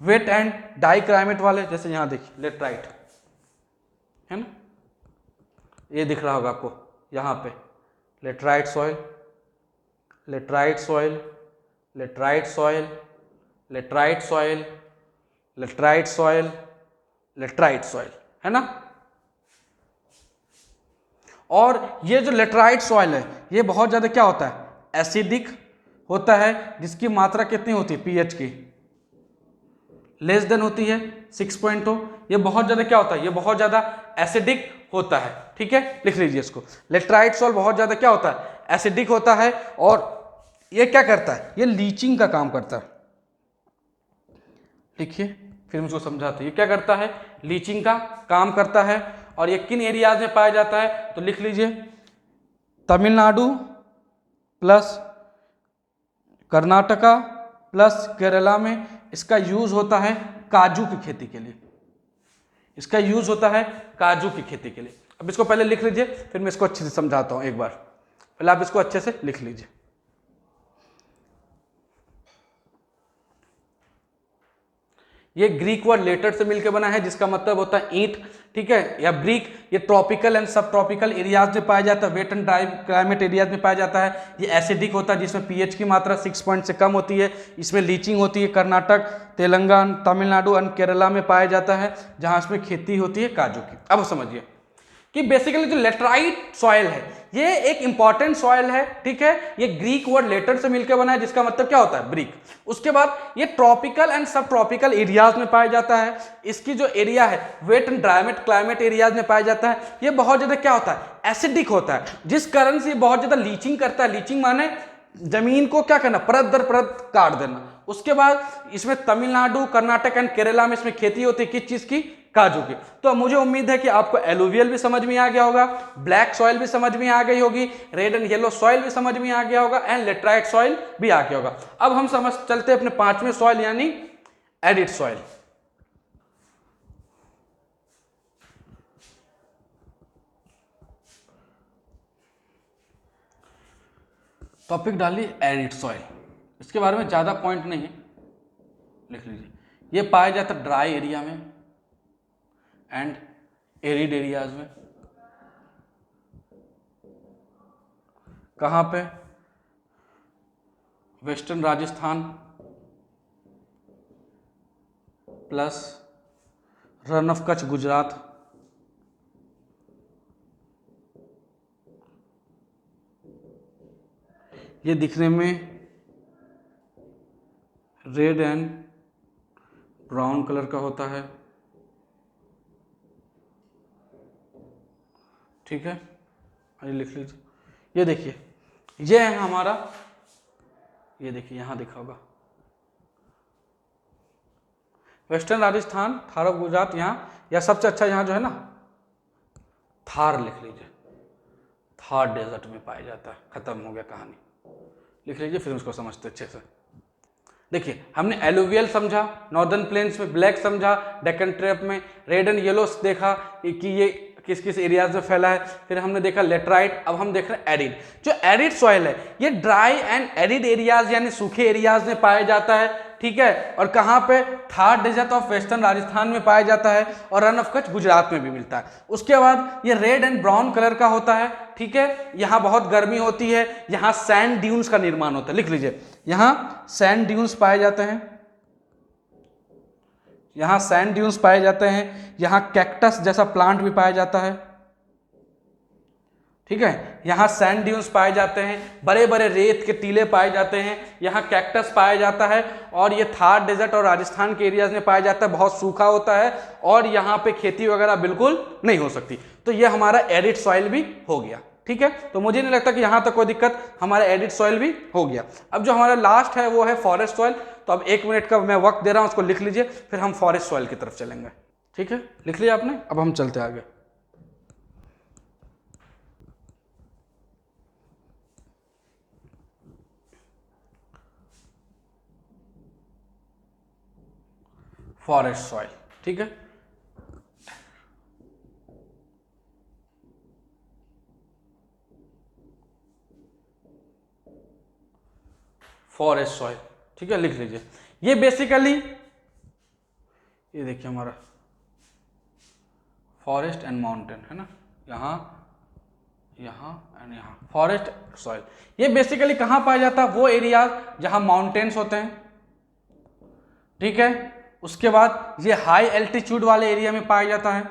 वेट एंड ड्राई क्लाइमेट वाले, जैसे यहां देखिए लेटराइट है ना, ये दिख रहा होगा आपको यहां पे, laterite soil, laterite soil, laterite soil, laterite soil, laterite soil, laterite soil, है ना। और ये जो लेटराइट सॉइल है ये बहुत ज्यादा क्या होता है, एसिडिक होता है, जिसकी मात्रा कितनी होती है पीएच की, लेस देन होती है 6.0। ये बहुत ज्यादा क्या होता है, ये बहुत ज्यादा एसिडिक होता है, ठीक है, लिख लीजिए इसको। लेटराइट सॉइल बहुत ज्यादा क्या होता है, एसिडिक होता है, और ये क्या करता है, ये लीचिंग का काम करता है। लिखिए फिर मुझको समझाते हैं, ये क्या करता है, लीचिंग का काम करता है। और ये किन एरियाज में पाया जाता है, तो लिख लीजिए तमिलनाडु प्लस कर्नाटका प्लस केरला में इसका यूज होता है काजू की खेती के लिए, इसका यूज होता है काजू की खेती के लिए। अब इसको पहले लिख लीजिए, फिर मैं इसको अच्छे से समझाता हूं एक बार, पहले आप इसको अच्छे से लिख लीजिए। ये ग्रीक वर्ड लेटर से मिलकर बना है, जिसका मतलब होता है ईंट, ठीक है, या ब्रिक। ये tropical and sub tropical areas में पाया जाता है, wet and dry climate areas में पाया जाता है। ये एसिडिक होता है, जिसमें पीएच की मात्रा 6 पॉइंट से कम होती है। इसमें लीचिंग होती है, कर्नाटक, तेलंगाना, तमिलनाडु एंड केरला में पाया जाता है, जहां इसमें खेती होती है काजू की। अब समझिए कि बेसिकली जो लेटराइट सॉइल है ये एक इंपॉर्टेंट सॉइल है, ठीक है। ये ग्रीक वर्ड लेटर से मिलकर बना है, जिसका मतलब क्या होता है, ब्रिक। उसके बाद ये tropical and sub tropical areas में पाया जाता है। इसकी जो एरिया है wet and dry climate areas में पाया जाता है। ये बहुत ज्यादा क्या होता है, एसिडिक होता है, जिस कारण से ये बहुत ज्यादा लीचिंग करता है। लीचिंग माने जमीन को क्या करना, परत दर परत काट देना। उसके बाद इसमें तमिलनाडु, कर्नाटक एंड केरला में इसमें खेती होती है, किस चीज की, काजू की। तो मुझे उम्मीद है कि आपको एलुवियल भी समझ में आ गया होगा, ब्लैक सॉइल भी समझ में आ गई होगी, रेड एंड येलो सॉइल भी समझ में आ गया होगा, एंड लेटराइट सॉइल भी आ गया होगा। अब हम समझ चलते हैं अपने पांचवें सॉइल यानी एरिड सॉइल। टॉपिक डालिए एरिड सॉइल। इसके बारे में ज्यादा पॉइंट नहीं है, लिख लीजिए। ये पाया जाता है ड्राई एरिया में एंड एरिड एरियाज में। कहां पे, western Rajasthan plus run of Kutch Gujarat, ये दिखने में रेड एंड ब्राउन कलर का होता है, ठीक है, ये लिख लीजिए। ये देखिए, ये है हमारा, ये देखिए यहां दिखा होगा वेस्टर्न राजस्थान, थार ऑफ गुजरात, यहाँ, या सबसे अच्छा यहाँ जो है ना थार, लिख लीजिए, थार डेजर्ट में पाया जाता है। खत्म हो गया कहानी, लिख लीजिए, फिर उसको समझते अच्छे से। देखिए हमने एलुवियल समझा, नॉर्दर्न प्लेन्स में ब्लैक समझा, डेक्कन ट्रैप में रेड एंड येलो देखा कि ये किस किस एरियाज में फैला है। फिर हमने देखा लेटराइट, अब हम देख रहे हैं एरिड। जो एरिड सॉइल है ये ड्राई एंड एरिड एरियाज यानी सूखे एरियाज में पाया जाता है, ठीक है। और कहाँ पे, Thar desert of western Rajasthan में पाया जाता है, और रन ऑफ कच्छ गुजरात में भी मिलता है। उसके बाद ये रेड एंड ब्राउन कलर का होता है, ठीक है। यहाँ बहुत गर्मी होती है, यहाँ सैंड ड्यून्स का निर्माण होता है, लिख लीजिए, यहाँ सैंड ड्यून्स पाए जाते हैं, यहाँ सैंड ड्यून्स पाए जाते हैं, यहाँ कैक्टस जैसा प्लांट भी पाया जाता है, ठीक है। यहाँ सैंड ड्यून्स पाए जाते हैं, बड़े बड़े रेत के टीले पाए जाते हैं, यहाँ कैक्टस पाया जाता है, और ये थार डेजर्ट और राजस्थान के एरियाज में पाया जाता है, बहुत सूखा होता है, और यहाँ पे खेती वगैरह बिल्कुल नहीं हो सकती। तो ये हमारा एरिड सॉइल भी हो गया, ठीक है। तो मुझे नहीं लगता कि यहाँ तक कोई दिक्कत, हमारा एरिड सॉइल भी हो गया। अब जो हमारा लास्ट है वो है फॉरेस्ट सॉइल। तो अब 1 मिनट का मैं वक्त दे रहा हूँ, उसको लिख लीजिए, फिर हम फॉरेस्ट सॉइल की तरफ चलेंगे, ठीक है। लिख लिया आपने, अब हम चलते आगे। फॉरेस्ट सॉइल, ठीक है। फॉरेस्ट सॉइल, ठीक है, लिख लीजिए। ये बेसिकली, ये देखिए हमारा फॉरेस्ट एंड माउंटेन है ना, यहाँ, यहाँ एंड यहाँ, फॉरेस्ट सॉइल। ये बेसिकली कहाँ पाया जाता है, वो एरिया जहाँ माउंटेन्स होते हैं, ठीक है। उसके बाद ये हाई एल्टीट्यूड वाले एरिया में पाया जाता है,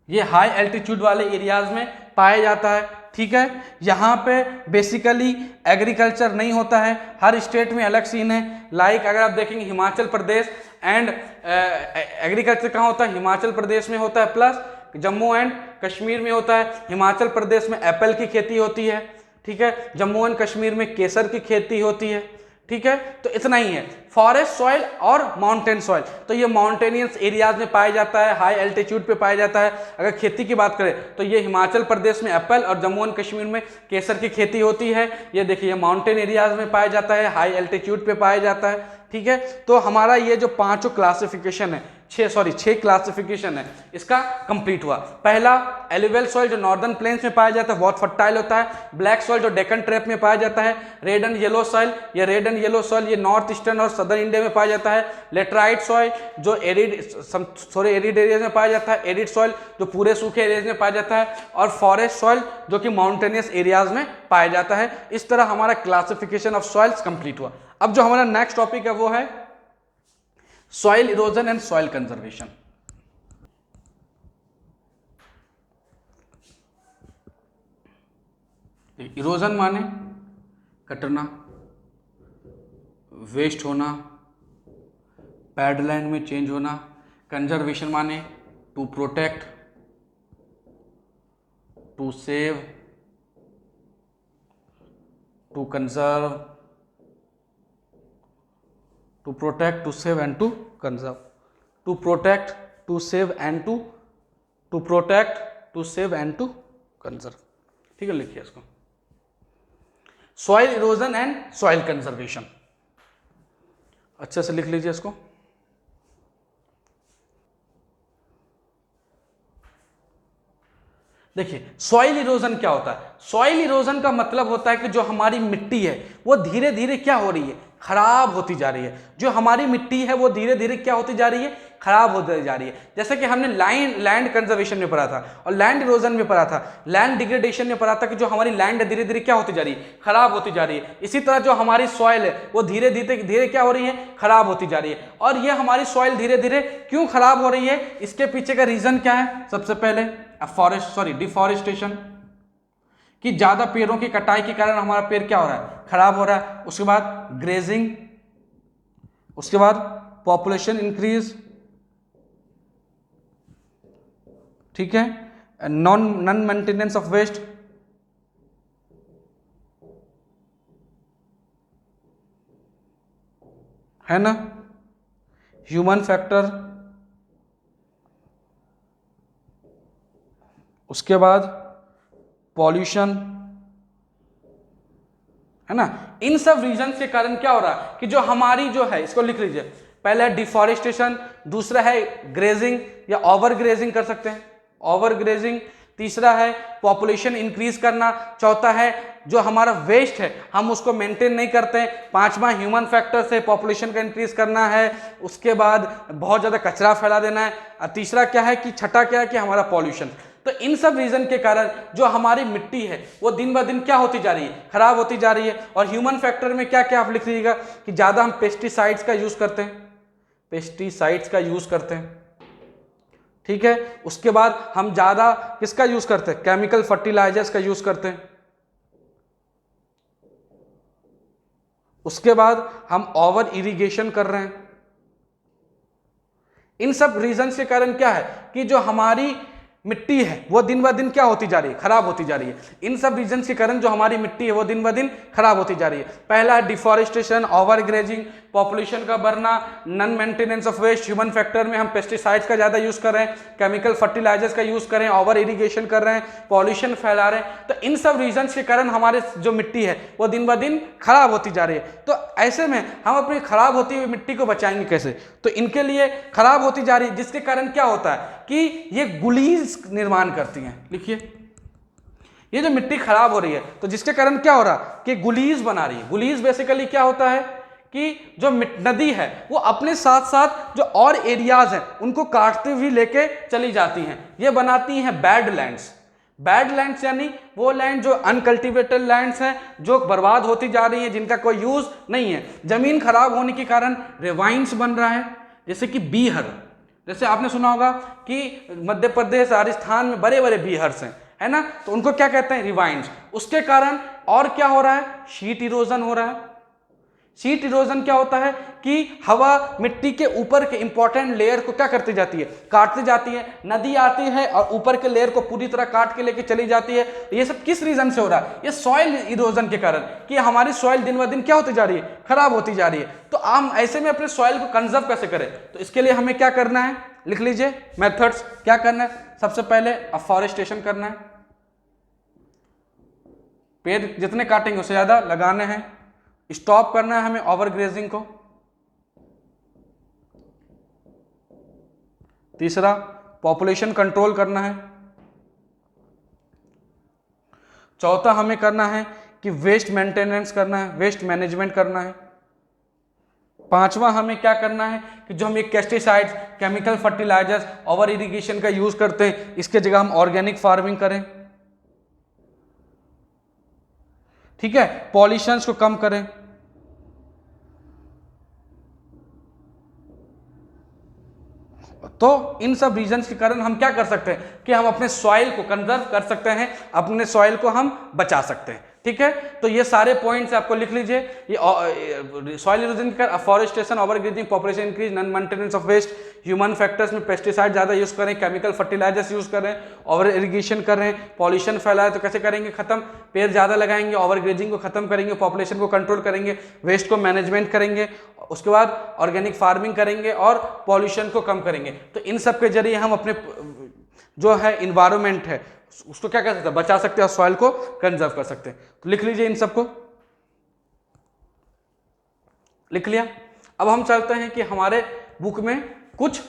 ये हाई एल्टीट्यूड वाले एरियाज में पाया जाता है। ठीक है, यहाँ पे बेसिकली एग्रीकल्चर नहीं होता है, हर स्टेट में अलग सीन है। लाइक अगर आप देखेंगे हिमाचल प्रदेश एंड एग्रीकल्चर कहाँ होता है, हिमाचल प्रदेश में होता है, प्लस जम्मू एंड कश्मीर में होता है। हिमाचल प्रदेश में एप्पल की खेती होती है, ठीक है, जम्मू एंड कश्मीर में केसर की खेती होती है। ठीक है, तो इतना ही है। फॉरेस्ट सॉइल और माउंटेन सॉइल, तो ये माउंटेनियस एरियाज में पाया जाता है, हाई एल्टीट्यूड पे पाया जाता है। अगर खेती की बात करें तो ये हिमाचल प्रदेश में एप्पल और जम्मू एंड कश्मीर में केसर की खेती होती है। ये देखिए माउंटेन एरियाज में पाया जाता है, हाई एल्टीट्यूड पे पाया जाता है। ठीक है, तो हमारा ये जो पांचों क्लासिफिकेशन है, छह क्लासिफिकेशन है, इसका कंप्लीट हुआ। पहला एलुवियल सॉइल जो नॉर्दर्न प्लेन्स में पाया जाता है, बहुत फर्टाइल होता है। ब्लैक सॉइल जो डेक्कन ट्रैप में पाया जाता है। रेड एंड येलो सॉइल, ये रेड एंड येलो सॉइल ये नॉर्थ ईस्टर्न और सदर्न इंडिया में पाया जाता है। लेटराइट सॉइल जो एरिड एरियाज में पाया जाता है। एरिड सॉइल जो पूरे सूखे एरियाज में पाया जाता है। और फॉरेस्ट सॉइल जो कि माउंटेनियस एरियाज में पाया जाता है। इस तरह हमारा क्लासिफिकेशन ऑफ सॉइल्स कंप्लीट हुआ। अब जो हमारा नेक्स्ट टॉपिक है वो है soil erosion and soil conservation. Erosion माने कटना, वेस्ट होना, पैडलैंड में चेंज होना। कंजर्वेशन माने to protect, to save, to conserve, to protect, to save and to conserve. To protect, to save and to protect, to save and to conserve. ठीक है, लिखिए इसको, soil erosion and soil conservation. अच्छे से लिख लीजिए इसको। देखिए सॉइल इरोजन क्या होता है। सॉइल इरोजन का मतलब होता है कि जो हमारी मिट्टी है वो धीरे धीरे क्या हो रही है, खराब होती जा रही है। जो हमारी मिट्टी है वो धीरे धीरे क्या होती जा रही है, खराब होती जा रही है। जैसे कि हमने लैंड कंजर्वेशन में पढ़ा था और लैंड इरोजन में पढ़ा था, लैंड डिग्रेडेशन में पढ़ा था कि जो हमारी लैंड है धीरे धीरे क्या होती जा रही है, खराब होती जा रही है। इसी तरह जो हमारी सॉइल है वो धीरे धीरे क्या हो रही है, खराब होती जा रही है। और ये हमारी सॉइल धीरे धीरे क्यों खराब हो रही है, इसके पीछे का रीजन क्या है। सबसे पहले डिफॉरेस्टेशन, कि ज्यादा पेड़ों की कटाई के कारण हमारा पेड़ क्या हो रहा है, खराब हो रहा है। उसके बाद ग्रेजिंग, उसके बाद पॉपुलेशन इंक्रीज, ठीक है, नॉन मेंटेनेंस ऑफ वेस्ट, है ना, ह्यूमन फैक्टर, उसके बाद पॉल्यूशन, है ना। इन सब रीजन के कारण क्या हो रहा है कि जो हमारी जो है, इसको लिख लीजिए, पहला है डिफॉरेस्टेशन, दूसरा है ग्रेजिंग या ओवर ग्रेजिंग कर सकते हैं, ओवर ग्रेजिंग, तीसरा है पॉपुलेशन इंक्रीज करना, चौथा है जो हमारा वेस्ट है हम उसको मेंटेन नहीं करते हैं, पांचवा ह्यूमन फैक्टर से पॉपुलेशन का इंक्रीज करना है, उसके बाद बहुत ज़्यादा कचरा फैला देना है, और तीसरा क्या है कि छठा क्या है कि हमारा पॉल्यूशन। तो इन सब रीजन के कारण जो हमारी मिट्टी है वो दिन ब दिन क्या होती जा रही है, खराब होती जा रही है। और ह्यूमन फैक्टर में क्या क्या आप लिख लीजिएगा कि ज़्यादा हम पेस्टिसाइड्स का यूज़ करते हैं, पेस्टिसाइड्स का यूज़ करते हैं, ठीक है। उसके बाद हम ज़्यादा किसका यूज़ करते हैं, केमिकल फर्टिलाइजर्स का यूज़ करते हैं। उसके बाद हम ओवर इरिगेशन कर रहे हैं। इन सब रीजन के कारण क्या है कि जो हमारी मिट्टी है वो दिन ब दिन क्या होती जा रही है, खराब होती जा रही है। इन सब रीजन के कारण जो हमारी मिट्टी है वो दिन ब दिन खराब होती जा रही है। पहला है डिफॉरेस्टेशन, ओवर ग्रेजिंग, पॉपुलेशन का बढ़ना, non maintenance of waste, human factor में हम पेस्टिसाइड्स का ज़्यादा यूज़ कर रहे हैं, केमिकल फर्टिलाइजर्स का यूज़ कर रहे हैं, ओवर इरीगेशन कर रहे हैं, पॉल्यूशन फैला रहे हैं। तो इन सब रीजन के कारण हमारे जो मिट्टी है वो दिन ब दिन खराब होती जा रही है। तो ऐसे में हम अपनी खराब होती हुई मिट्टी को बचाएंगे कैसे, तो इनके लिए खराब होती जा रही है, जिसके कारण क्या होता है कि ये गुलीज निर्माण करती हैं। लिखिए, ये जो मिट्टी खराब हो रही है तो जिसके कारण क्या हो रहा है कि गुलीज बना रही है। गुलीज बेसिकली क्या होता है कि जो नदी है वो अपने साथ साथ जो और एरियाज हैं उनको काटते हुए लेके चली जाती हैं, ये बनाती हैं बैडलैंड्स। बैड लैंड्स यानी वो लैंड जो अनकल्टिवेटेड लैंड्स हैं, जो बर्बाद होती जा रही है, जिनका कोई यूज नहीं है। जमीन खराब होने के कारण रेवाइंस बन रहा है, जैसे कि बीहर, जैसे आपने सुना होगा कि मध्य प्रदेश राजस्थान में बड़े बड़े बीहर्स हैं, है ना, तो उनको क्या कहते हैं, रिवाइंस। उसके कारण और क्या हो रहा है, शीट इरोजन हो रहा है। शीट इरोजन क्या होता है कि हवा मिट्टी के ऊपर के इंपॉर्टेंट लेयर को क्या करती जाती है, काटती जाती है। नदी आती है और ऊपर के लेयर को पूरी तरह काट के लेके चली जाती है। ये सब किस रीजन से हो रहा है, ये सॉइल इरोजन के कारण, कि हमारी सॉइल दिन ब दिन क्या होती जा रही है, खराब होती जा रही है। तो हम ऐसे में अपने सॉइल को कंजर्व कैसे करें, तो इसके लिए हमें क्या करना है, लिख लीजिए मेथड्स। क्या करना है, सबसे पहले अफॉरेस्टेशन करना है, पेड़ जितने काटेंगे उससे ज्यादा लगाने हैं। स्टॉप करना है हमें ओवरग्रेजिंग को। तीसरा, पॉपुलेशन कंट्रोल करना है। चौथा, हमें करना है कि वेस्ट मेंटेनेंस करना है, वेस्ट मैनेजमेंट करना है। पांचवा, हमें क्या करना है कि जो हम ये pesticides, chemical fertilisers, over irrigation का यूज करते हैं, इसके जगह हम ऑर्गेनिक फार्मिंग करें। ठीक है, पॉल्यूशंस को कम करें। तो इन सब रीजंस के कारण हम क्या कर सकते हैं कि हम अपने सॉइल को कंजर्व कर सकते हैं, अपने सॉइल को हम बचा सकते हैं। ठीक है, तो ये सारे पॉइंट्स आपको लिख लीजिए। ये सॉइल इरोजन कर, afforestation, overgrazing, population increase, non maintenance of waste, human factors में पेस्टिसाइड ज्यादा यूज करें, केमिकल फर्टिलाइजर्स यूज करें, ओवर इरिगेशन करें, पॉल्यूशन फैलाए तो कैसे करेंगे खत्म, पेड़ ज्यादा लगाएंगे, ओवरग्रेजिंग को खत्म करेंगे, पॉपुलेशन को कंट्रोल करेंगे, वेस्ट को मैनेजमेंट करेंगे, उसके बाद ऑर्गेनिक फार्मिंग करेंगे और पॉल्यूशन को कम करेंगे। तो इन सब के जरिए हम अपने जो है इन्वायरमेंट है उसको क्या कर सकते हैं, बचा सकते हैं और सॉइल को कंजर्व कर सकते हैं। तो लिख लीजिए इन सबको, लिख लिया। अब हम चलते हैं कि हमारे बुक में कुछ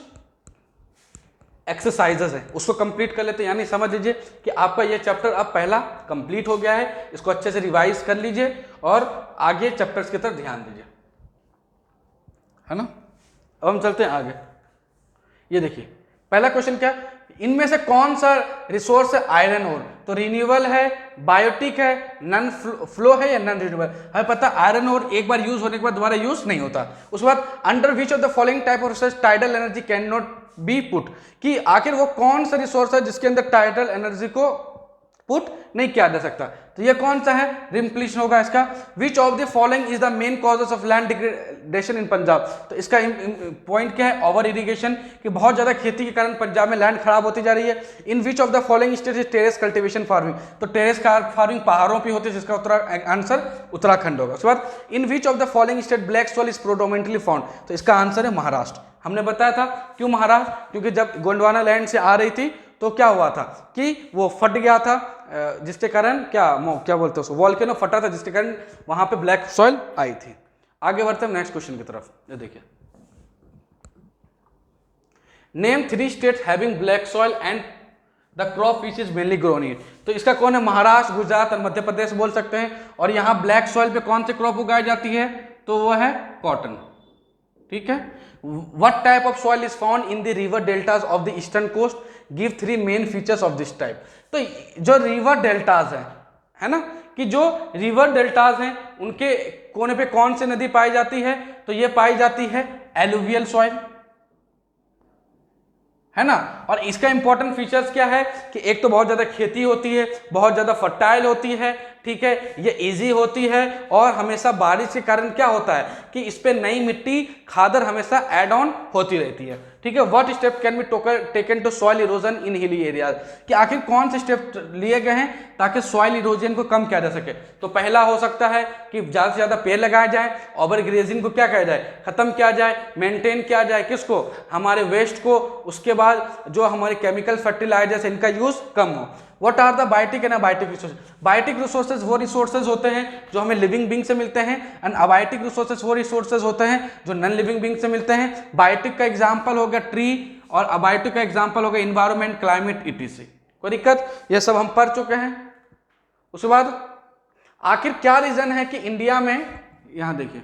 एक्सरसाइजेस है, उसको कंप्लीट कर लेते हैं। यानी समझ लीजिए कि आपका ये चैप्टर अब पहला कंप्लीट हो गया है। इसको अच्छे से रिवाइज कर लीजिए और आगे चैप्टर्स की तरफ ध्यान दीजिए, है ना। अब हम चलते हैं आगे। ये देखिए पहला क्वेश्चन क्या है, इनमें से कौन सा रिसोर्स है आयरन ओर, तो रिन्यूएबल है, बायोटिक है, नॉन फ्लो है या नॉन रिन्यूएबल। हमें पता आयरन ओर एक बार यूज होने के बाद दोबारा यूज नहीं होता। उसके बाद under which of the following type of resource tidal energy can not be put, कि आखिर वो कौन सा रिसोर्स है जिसके अंदर टाइडल एनर्जी को पुट नहीं किया जा सकता। तो ये कौन सा है, रिम्प्लीशन होगा इसका। विच of the following is the main causes of land degradation इन पंजाब, तो इसका पॉइंट क्या है, ओवर इरिगेशन, कि बहुत ज्यादा खेती के कारण पंजाब में लैंड खराब होती जा रही है। In which of the following state is terrace cultivation farming, तो टेरेस फार्मिंग पहाड़ों पर होती है, जिसका आंसर उत्तराखंड होगा। उसके बाद in which of the following state black soil is predominantly found, तो इसका आंसर है महाराष्ट्र। हमने बताया था क्यों महाराष्ट्र, क्योंकि जब गोंडवाना लैंड से आ रही थी तो क्या हुआ था कि वो फट गया था, जिसके कारण क्या बोलते हैं, वॉल्केनो फटा था, जिसके कारण वहां पे ब्लैक सॉइल आई थी। आगे बढ़ते हैं नेक्स्ट क्वेश्चन की तरफ। ये देखिए, name 3 states having black soil and the crop which is mainly grown in, तो इसका कौन है, महाराष्ट्र, गुजरात और मध्य प्रदेश बोल सकते हैं। और यहाँ ब्लैक सॉइल पे कौन सी क्रॉप उगाई जाती है, तो वो है कॉटन। ठीक है, what type of soil is found in the river deltas of the eastern coast, give 3 main features of this type. तो जो रिवर डेल्टाज है ना, कि जो रिवर डेल्टाज हैं उनके कोने पे कौन सी नदी पाई जाती है, तो ये पाई जाती है एलुवियल सॉइल, है ना। और इसका इंपॉर्टेंट फीचर्स क्या है कि एक तो बहुत ज्यादा खेती होती है, बहुत ज्यादा फर्टाइल होती है, ठीक है, ये इजी होती है, और हमेशा बारिश के कारण क्या होता है कि इस पे नई मिट्टी खादर हमेशा ऐड ऑन होती रहती है। ठीक है, what step can be taken to soil erosion in hilly areas, कि आखिर कौन से स्टेप लिए गए हैं ताकि सॉइल इरोजन को कम किया जा सके। तो पहला हो सकता है कि ज्यादा से ज्यादा पेड़ लगाए जाए, ओवर ग्रेजिंग को क्या किया जाए, खत्म किया जाए, मेंटेन किया जाए, किसको, हमारे वेस्ट को। उसके बाद जो हमारे केमिकल फर्टिलाइजर्स इनका यूज कम हो। What are the biotic and abiotic resources, biotic resources वो रिसोर्सेज होते हैं जो हमें लिविंग बींग से मिलते हैं, एंड अबायोटिक रिसोर्सेज वो रिसोर्सेज होते हैं जो नॉन लिविंग बींग से मिलते हैं। बायोटिक का एग्जांपल हो गया ट्री, और अबायोटिक का एग्जांपल हो गया इन्वायरमेंट, क्लाइमेट, ईटीसी। कोई दिक्कत, ये सब हम पढ़ चुके हैं। उसके बाद आखिर क्या रीजन है कि इंडिया में, यहां देखिए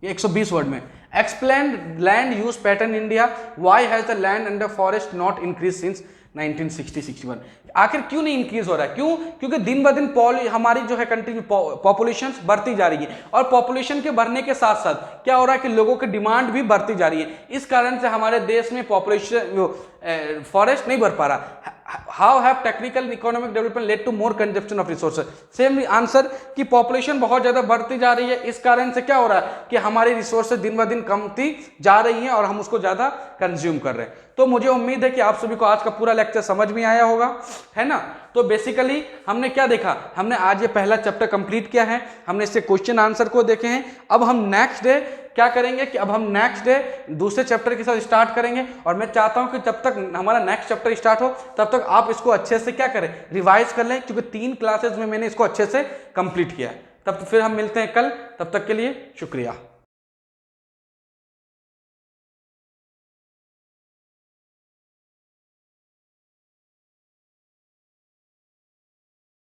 ये 120 वर्ड में, explain land use pattern India, why has the land under forest not increase since 1960-61। आखिर क्यों नहीं इंक्रीज हो रहा है? क्यों? क्योंकि दिन ब दिन हमारी जो है कंट्री में पॉपुलेशन बढ़ती जा रही है, और पॉपुलेशन के बढ़ने के साथ साथ क्या हो रहा है कि लोगों की डिमांड भी बढ़ती जा रही है। इस कारण से हमारे देश में पॉपुलेशन फॉरेस्ट नहीं बढ़ पा रहा। How have technical economic development led to more consumption of resources? Same answer कि पॉपुलेशन बहुत ज्यादा बढ़ती जा रही है, इस कारण से क्या हो रहा है कि हमारी रिसोर्सेज दिन ब दिन कमती जा रही हैं और हम उसको ज्यादा कंज्यूम कर रहे हैं। तो मुझे उम्मीद है कि आप सभी को आज का पूरा लेक्चर समझ में आया होगा, है ना। तो बेसिकली हमने क्या देखा, हमने आज ये पहला चैप्टर कंप्लीट किया है, हमने इससे क्वेश्चन आंसर को देखे हैं। अब हम नेक्स्ट डे क्या करेंगे कि अब हम नेक्स्ट डे दूसरे चैप्टर के साथ स्टार्ट करेंगे, और मैं चाहता हूं कि जब तक हमारा नेक्स्ट चैप्टर स्टार्ट हो तब तक आप इसको अच्छे से क्या करें, रिवाइज कर लें, क्योंकि 3 क्लासेस में मैंने इसको अच्छे से कंप्लीट किया है। तब फिर हम मिलते हैं कल, तब तक के लिए शुक्रिया।